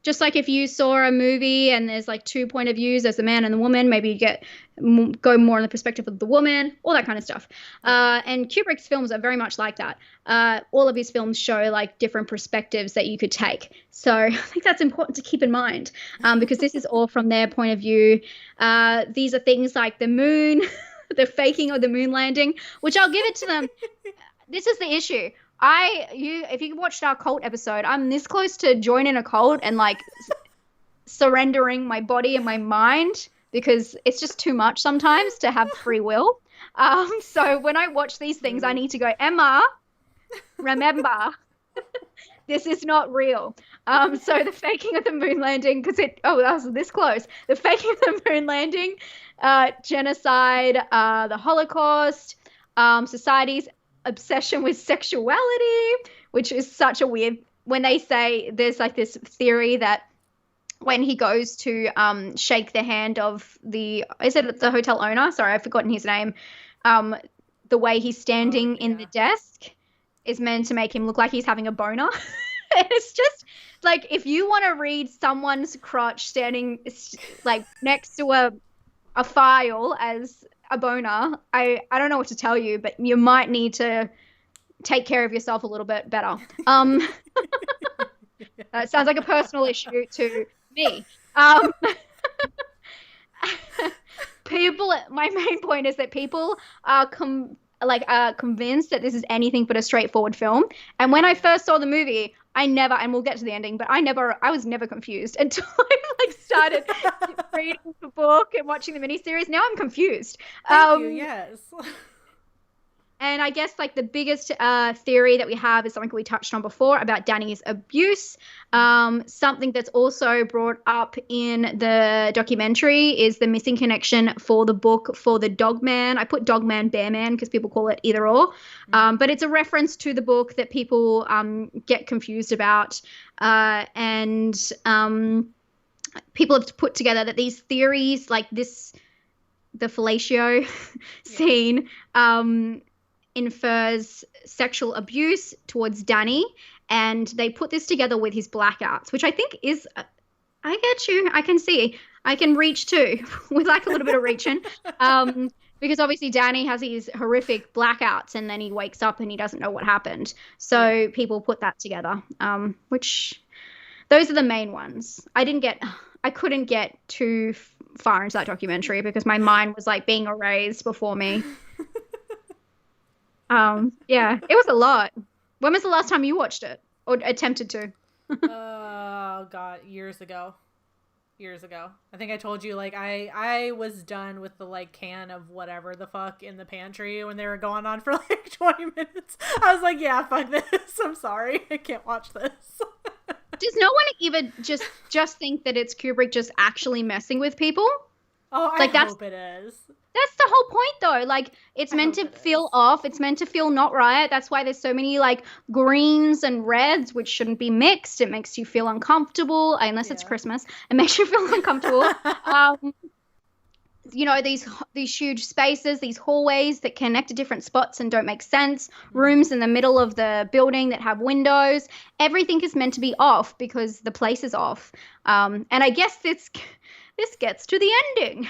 Just like if you saw a movie and there's like two point of views, there's the man and the woman, maybe you go more in the perspective of the woman, all that kind of stuff. And Kubrick's films are very much like that. All of his films show like different perspectives that you could take. So I think that's important to keep in mind because this is all from their point of view. These are things like the moon, the faking of the moon landing, which I'll give it to them. This is the issue. If you watched our cult episode, I'm this close to joining a cult and like surrendering my body and my mind because it's just too much sometimes to have free will. So when I watch these things, I need to go, Emma, remember, this is not real. So the faking of the moon landing, that was this close. The faking of the moon landing, genocide, the Holocaust, society's obsession with sexuality, which is such a weird, when they say there's like this theory that when he goes to shake the hand of is it the hotel owner? Sorry, I've forgotten his name. The way he's standing in the desk is meant to make him look like he's having a boner. It's just like, if you want to read someone's crotch standing like next to a file as a boner, I don't know what to tell you, but you might need to take care of yourself a little bit better. It sounds like a personal issue to me. My main point is that people are convinced that this is anything but a straightforward film. And when I first saw the movie, and we'll get to the ending, but I was never confused until I started reading the book and watching the miniseries. Now I'm confused. Thank you, yes. And I guess the biggest theory that we have is something we touched on before about Danny's abuse. Something that's also brought up in the documentary is the missing connection for the book for the dog man. I put dog man, bear man because people call it either or. But it's a reference to the book that people get confused about. And people have put together that these theories, like the fellatio scene, infers sexual abuse towards Danny, and they put this together with his blackouts, which I think is, I get you, I can see, I can reach too, with a little bit of reaching, because obviously Danny has these horrific blackouts and then he wakes up and he doesn't know what happened. So people put that together, which those are the main ones. I couldn't get too far into that documentary because my mind was being erased before me. Yeah, it was a lot. When was the last time you watched it or attempted to? Oh God, years ago. I think I told you I was done with the can of whatever the fuck in the pantry when they were going on for 20 minutes. I was like, yeah, fuck this. I'm sorry. I can't watch this. Does no one even just think that it's Kubrick just actually messing with people? Oh, I hope it is. That's the whole point, though. It's meant to feel off. It's meant to feel not right. That's why there's so many, greens and reds, which shouldn't be mixed. It makes you feel uncomfortable, unless it's Christmas. It makes you feel uncomfortable. These huge spaces, these hallways that connect to different spots and don't make sense, rooms in the middle of the building that have windows. Everything is meant to be off because the place is off. And I guess this gets to the ending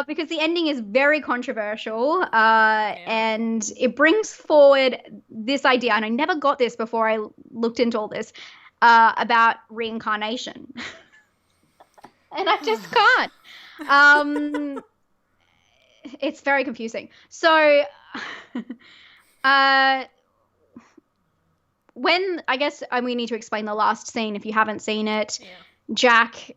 because the ending is very controversial and it brings forward this idea, and I never got this before I looked into all this, about reincarnation. And I just can't. it's very confusing. So, uh, when I guess we need to explain the last scene if you haven't seen it. Yeah. Jack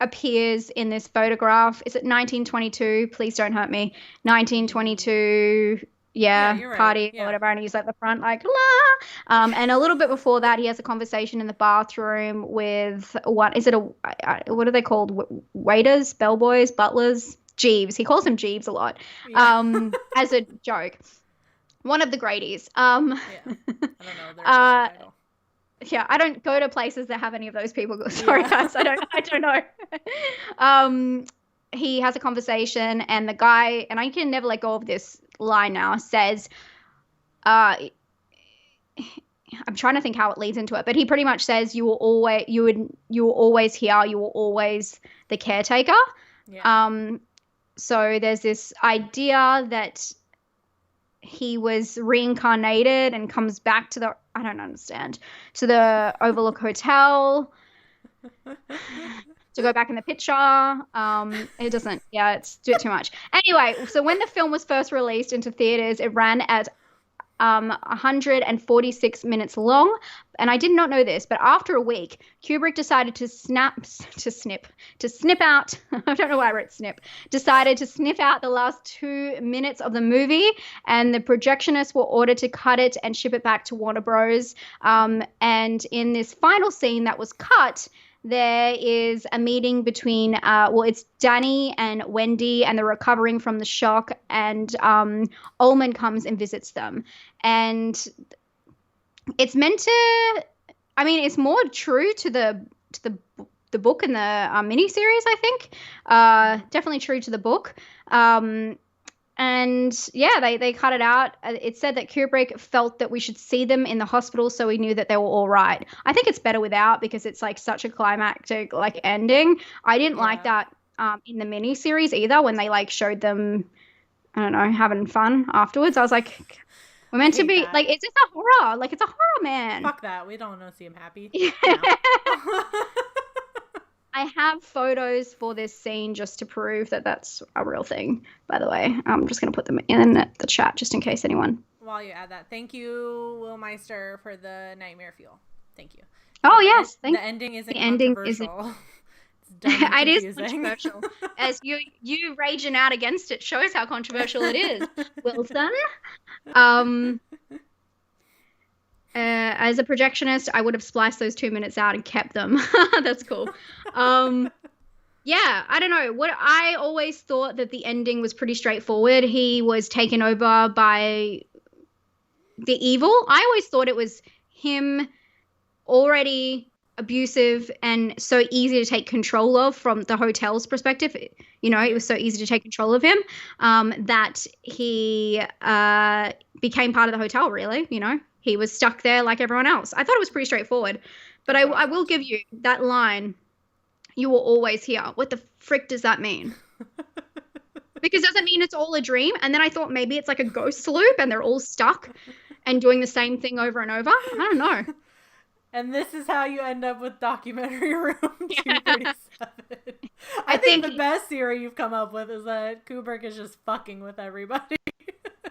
appears in this photograph. Is it 1922? Please don't hurt me. 1922. Yeah, you're right. party or whatever, and he's at the front like la. And a little bit before that, he has a conversation in the bathroom with what are they called? Waiters, bellboys, butlers, Jeeves. He calls him Jeeves a lot, as a joke. One of the Grady's. Yeah, I don't know their title. Yeah, I don't go to places that have any of those people. Sorry, guys, I don't know. He has a conversation, and the guy, and I can never let go of this line now, says, I'm trying to think how it leads into it, but he pretty much says, you were always here, you were always the caretaker. Yeah. So there's this idea that he was reincarnated and comes back to I don't understand, to the Overlook Hotel to go back in the picture. It doesn't, it's too much. Anyway, so when the film was first released into theaters, it ran at 146 minutes long. And I did not know this, but after a week, Kubrick decided to snip out. I don't know why I wrote snip. Decided to sniff out the last 2 minutes of the movie, and the projectionists were ordered to cut it and ship it back to Warner Bros. And in this final scene that was cut, there is a meeting between, it's Danny and Wendy, and they're recovering from the shock, and Ullman comes and visits them. And it's meant to, it's more true to the book and the miniseries, I think. Definitely true to the book. And yeah, they cut it out. It said that Kubrick felt that we should see them in the hospital so we knew that they were all right. I think it's better without, because it's like such a climactic like ending. I didn't like that in the miniseries either, when they like showed them, I don't know, having fun afterwards. I was like, we're meant to be like, is this a horror? Like, it's a horror, man. Fuck that. We don't want to see him happy. Yeah. I have photos for this scene just to prove that that's a real thing, by the way. I'm just going to put them in the chat just in case anyone. While you add that, thank you, Will Meister, for the nightmare fuel. Thank you. Oh, yes. The ending isn't controversial. It's dumb and it is controversial. As you raging out against it shows how controversial it is, Wilson. As a projectionist, I would have spliced those 2 minutes out and kept them. That's cool. Yeah, I don't know. What I always thought that the ending was pretty straightforward. He was taken over by the evil. I always thought it was him, already abusive and so easy to take control of from the hotel's perspective. You know, it was so easy to take control of him, that he became part of the hotel, really, you know. He was stuck there like everyone else. I thought it was pretty straightforward. But I will give you that line, you were always here. What the frick does that mean? Because does it mean it's all a dream? And then I thought maybe it's like a ghost loop and they're all stuck and doing the same thing over and over. I don't know. And this is how you end up with Documentary Room 237. I think the best theory you've come up with is that Kubrick is just fucking with everybody.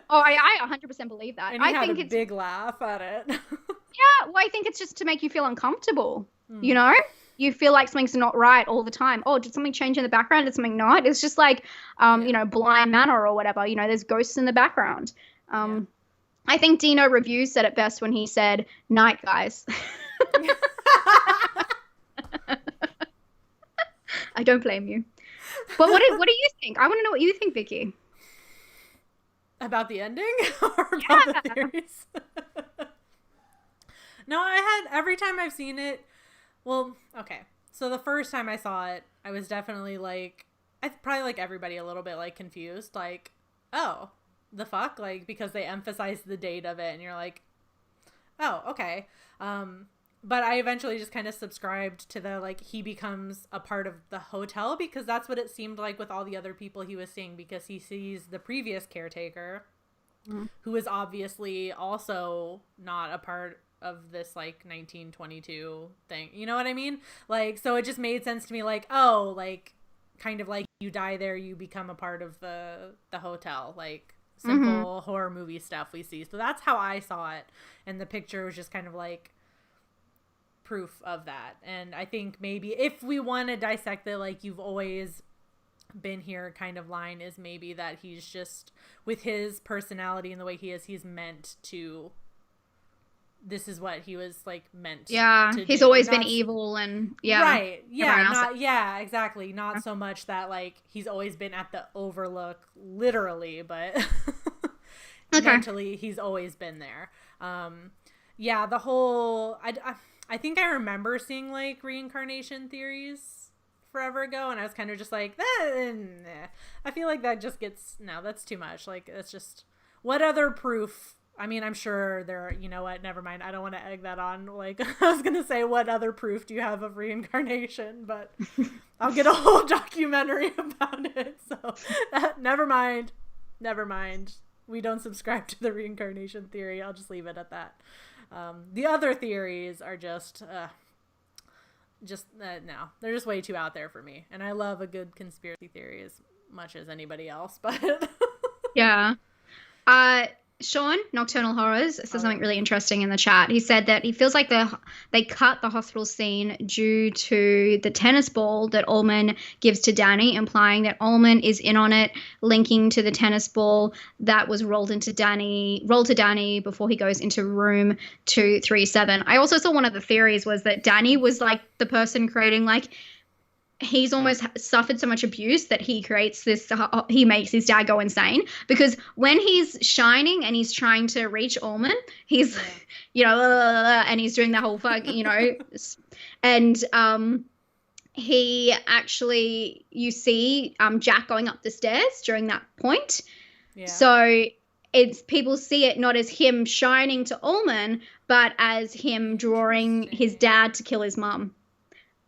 Oh, I 100% believe that. And I think it's a big laugh at it. Yeah, well, I think it's just to make you feel uncomfortable, you know? You feel like something's not right all the time. Oh, did something change in the background? Did something not? It's just like, you know, Blind Manor or whatever. You know, there's ghosts in the background. I think Dino Reviews said it best when he said, night, guys. I don't blame you. But what do you think? I want to know what you think, Vicky. About the ending or about the theories? No, every time I've seen it, well, okay. So the first time I saw it, I was definitely like, probably like everybody, a little bit like confused, like, oh, the fuck? Like, because they emphasize the date of it and you're like, oh, okay. But I eventually just kind of subscribed to the, like, he becomes a part of the hotel, because that's what it seemed like with all the other people he was seeing, because he sees the previous caretaker, who is obviously also not a part of this, like, 1922 thing. You know what I mean? Like, so it just made sense to me, like, oh, like, kind of like you die there, you become a part of the hotel, like simple horror movie stuff we see. So that's how I saw it, and the picture was just kind of like proof of that. And I think maybe if we want to dissect the like you've always been here kind of line, is maybe that he's just, with his personality and the way he is, he's meant to, this is what he was like meant to he's do. always been evil, and right, exactly, not so much that like he's always been at the Overlook literally, but mentally he's always been there. The whole I think I remember seeing like reincarnation theories forever ago, and I was kind of just like, I feel like that just gets, no, that's too much. Like, it's just, what other proof? I mean, I'm sure there are, you know what, never mind. I don't want to egg that on. Like, I was going to say, what other proof do you have of reincarnation? But I'll get a whole documentary about it. So never mind. We don't subscribe to the reincarnation theory. I'll just leave it at that. The other theories are just no, they're just way too out there for me. And I love a good conspiracy theory as much as anybody else, but yeah. Sean, Nocturnal Horrors, said something really interesting in the chat. He said that he feels like they cut the hospital scene due to the tennis ball that Ullman gives to Danny, implying that Ullman is in on it, linking to the tennis ball that was rolled to Danny before he goes into room 237. I also saw one of the theories was that Danny was like the person creating, like, he's almost suffered so much abuse that he creates this, he makes his dad go insane, because when he's shining and he's trying to reach Ullman, he's, and he's doing the whole fuck, and he actually, you see Jack going up the stairs during that point. Yeah. So it's, people see it not as him shining to Ullman, but as him drawing his dad to kill his mom.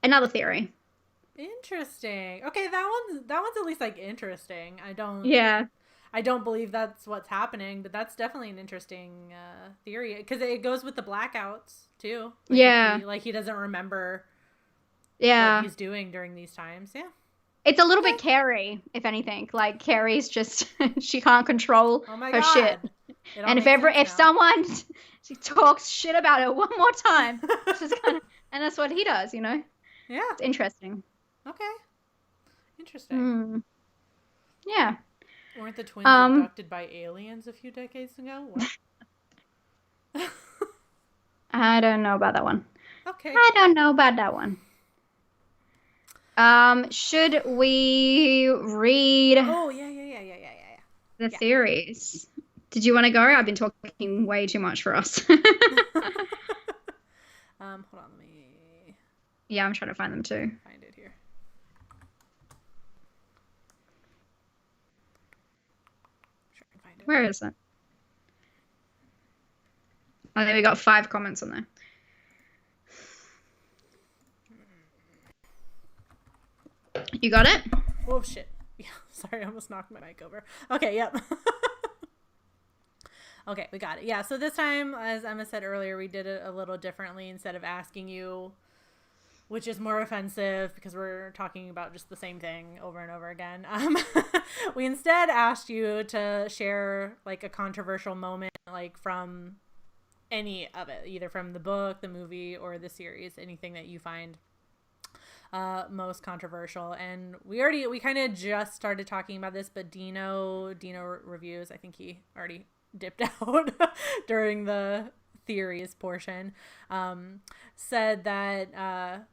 Another theory. Interesting. Okay, that one's at least like interesting. I don't believe that's what's happening, but that's definitely an interesting theory, because it goes with the blackouts too. Like, he doesn't remember what he's doing during these times. Yeah. It's a little bit Carrie, if anything. Like, Carrie's just she can't control her shit. And if someone talks shit about her one more time, she's gonna, and that's what he does, Yeah. It's interesting. Okay. Interesting. Yeah. Weren't the twins abducted by aliens a few decades ago? I don't know about that one. Okay. I don't know about that one. Should we read? Oh, yeah. The theories. Did you want to go? I've been talking way too much for us. Hold on, let me. Yeah, I'm trying to find them too. Find it here. Where is it? Oh, there we got 5 comments on there. You got it? Oh, shit. Yeah, sorry, I almost knocked my mic over. Okay, yep. Okay, we got it. Yeah, so this time, as Emma said earlier, we did it a little differently. Instead of asking you which is more offensive, because we're talking about just the same thing over and over again. We instead asked you to share like a controversial moment, like from any of it, either from the book, the movie, or the series, anything that you find most controversial. And we kind of just started talking about this, but Dino Reviews, I think he already dipped out during the theories portion, said that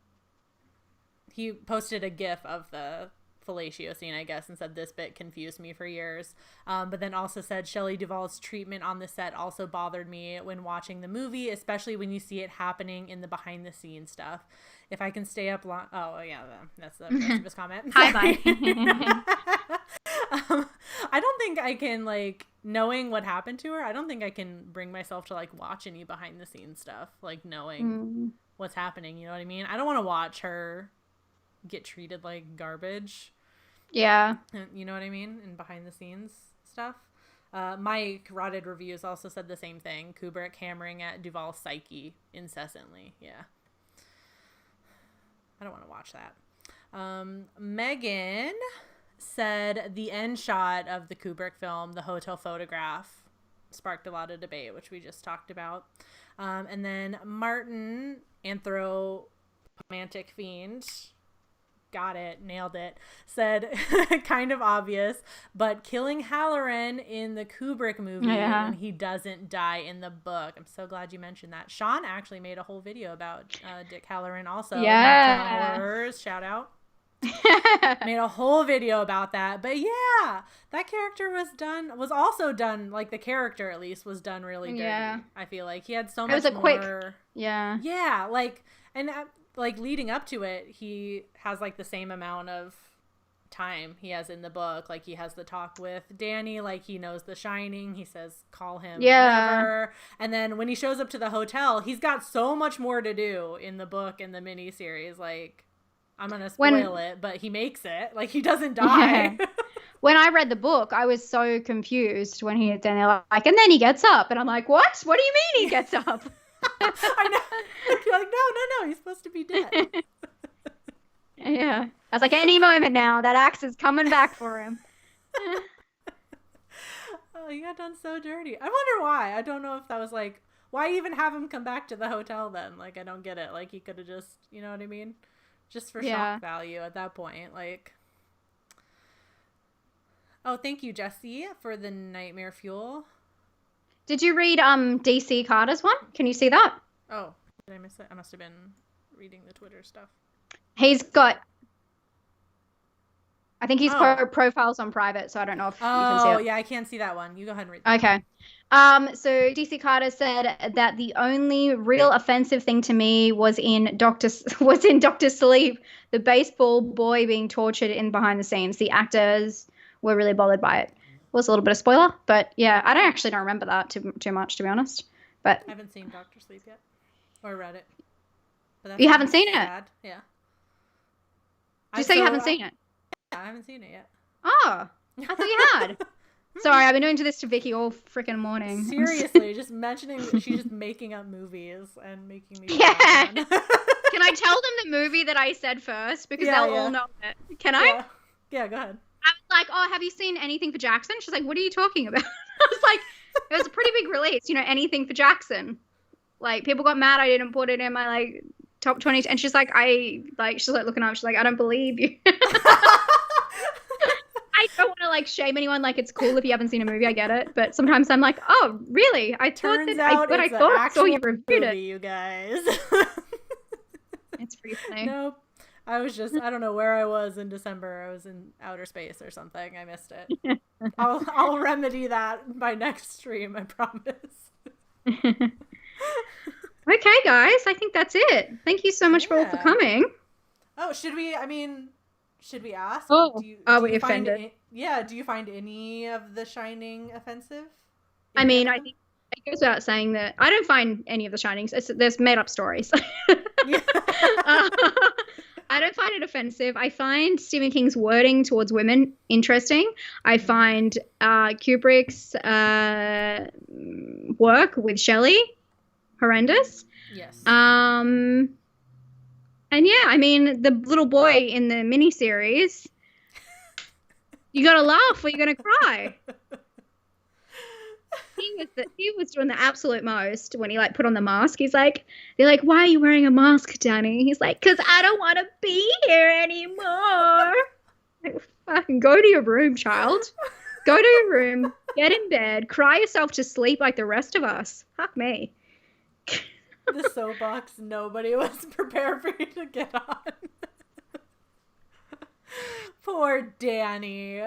he posted a gif of the fellatio scene, I guess, and said this bit confused me for years, but then also said Shelley Duvall's treatment on the set also bothered me when watching the movie, especially when you see it happening in the behind the scenes stuff. If I can stay up long, that's the rest of his comment. Hi, bye. I don't think I can, like, knowing what happened to her, I don't think I can bring myself to like watch any behind the scenes stuff, like knowing what's happening, you know what I mean? I don't want to watch her get treated like garbage. Yeah. You know what I mean? In behind the scenes stuff. Mike, Rotted Reviews, also said the same thing. Kubrick hammering at Duvall's psyche incessantly. Yeah. I don't want to watch that. Megan said the end shot of the Kubrick film, the hotel photograph, sparked a lot of debate, which we just talked about. And then Martin, anthropomantic fiend, got it, nailed it, said kind of obvious, but killing Halloran in the Kubrick movie when he doesn't die in the book. I'm so glad you mentioned that. Sean actually made a whole video about Dick Halloran also. Yeah. Horrors, shout out. Made a whole video about that. But yeah, that character was also done, like the character at least was done really dirty. Yeah. I feel like he had so much more. Quick. Yeah. Yeah, like, and like leading up to it, he has like the same amount of time he has in the book. Like he has the talk with Danny, like he knows The Shining. He says, call him whatever. And then when he shows up to the hotel, he's got so much more to do in the book and the miniseries. Like, I'm going to spoil it, but he makes it. Like, he doesn't die. Yeah. When I read the book, I was so confused when he had done it. Like, and then he gets up. And I'm like, what? What do you mean he gets up? I know. You're like, no. He's supposed to be dead. Yeah. I was like, any moment now, that axe is coming back for him. Oh, he got done so dirty. I wonder why. I don't know if that was like, why even have him come back to the hotel then? Like, I don't get it. Like, he could have just, you know what I mean? Just for shock value at that point. Like, oh, thank you, Jesse, for the nightmare fuel. Did you read DC Carter's one? Can you see that? Oh, did I miss it? I must have been reading the Twitter stuff. He's got, I think he's profiles on private, so I don't know if you can see it. Oh, yeah, I can't see that one. You go ahead and read that. Okay. So DC Carter said that the only real offensive thing to me was in Doctor Sleep, the baseball boy being tortured in behind the scenes. The actors were really bothered by it. Was a little bit of spoiler, but yeah, I don't remember that too much, to be honest. But I haven't seen Doctor Sleep yet, or read it. But you haven't seen it? Yeah. Did you say you haven't seen it? Yeah, I haven't seen it yet. Oh, I thought you had. Sorry, I've been doing this to Vicky all freaking morning. Seriously, just mentioning that she's just making up movies and making me. Yeah. Can I tell them the movie that I said first because they'll all know it? Can I? Yeah, go ahead. I was like, oh, have you seen Anything for Jackson? She's like, what are you talking about? I was like, it was a pretty big release, Anything for Jackson. Like, people got mad I didn't put it in my, like, top 20. And she's like, she's like looking up. She's like, I don't believe you. I don't want to, like, shame anyone. Like, it's cool if you haven't seen a movie. I get it. But sometimes I'm like, oh, really? I thought I saw you reviewed it. You guys. It's pretty funny. Nope. I was just, I don't know where I was in December. I was in outer space or something. I missed it. I'll remedy that by next stream, I promise. Okay, guys. I think that's it. Thank you so much for coming. Oh, should we ask? Oh, do you offended? Do you find any of The Shining offensive? I mean, I think it goes without saying that I don't find any of The Shinings. There's made up stories. I don't find it offensive. I find Stephen King's wording towards women interesting. I find Kubrick's work with Shelley horrendous. Yes. And yeah, I mean, the little boy in the miniseries, you gotta laugh or you're gonna cry. He was doing the absolute most when he, like, put on the mask. He's like, they're like, why are you wearing a mask, Danny? He's like, because I don't want to be here anymore. Like, fucking go to your room, child. Go to your room, get in bed, cry yourself to sleep like the rest of us. Fuck me. The soapbox nobody was prepared for you to get on. Poor Danny.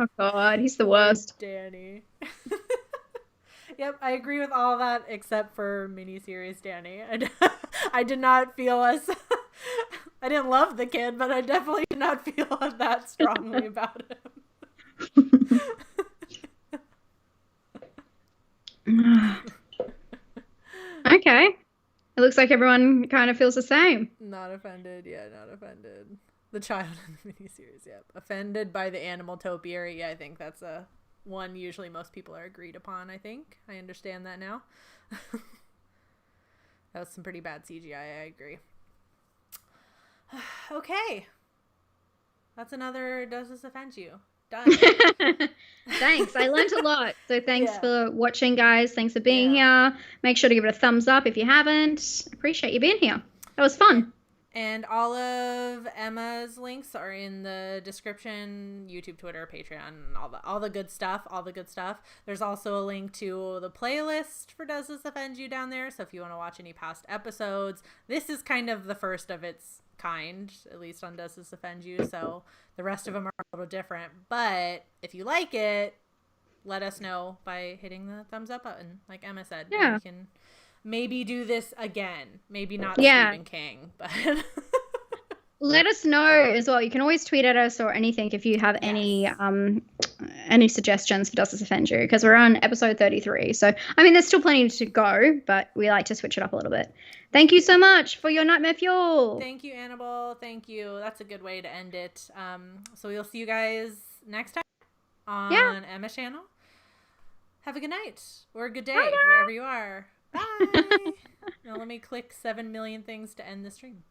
Oh, God, he's the worst. Danny. Yep, I agree with all that except for miniseries Danny. I did not feel as... I didn't love the kid, but I definitely did not feel that strongly about him. Okay. It looks like everyone kind of feels the same. Not offended. Yeah, not offended. The child in the miniseries, yep. Offended by the animal topiary. Yeah, I think that's a one usually most people are agreed upon, I think. I understand that now. That was some pretty bad CGI, I agree. Okay. That's another Does This Offend You? Done. Thanks. I learned a lot. So thanks Yeah. for watching, guys. Thanks for being here. Make sure to give it a thumbs up if you haven't. Appreciate you being here. That was fun. And all of Emma's links are in the description, YouTube, Twitter, Patreon, all the good stuff, There's also a link to the playlist for Does This Offend You down there. So if you want to watch any past episodes, this is kind of the first of its kind, at least on Does This Offend You. So the rest of them are a little different. But if you like it, let us know by hitting the thumbs up button, like Emma said. Yeah. We can maybe do this again. Maybe not Stephen King, but let us know as well. You can always tweet at us or anything if you have any suggestions for Does This Offend You, because we're on episode 33. So I mean, there's still plenty to go, but we like to switch it up a little bit. Thank you so much for your nightmare fuel. Thank you, Annabelle. Thank you. That's a good way to end it. So we'll see you guys next time on Emma's channel. Have a good night or a good day wherever you are. Bye. Now let me click 7 million things to end the stream.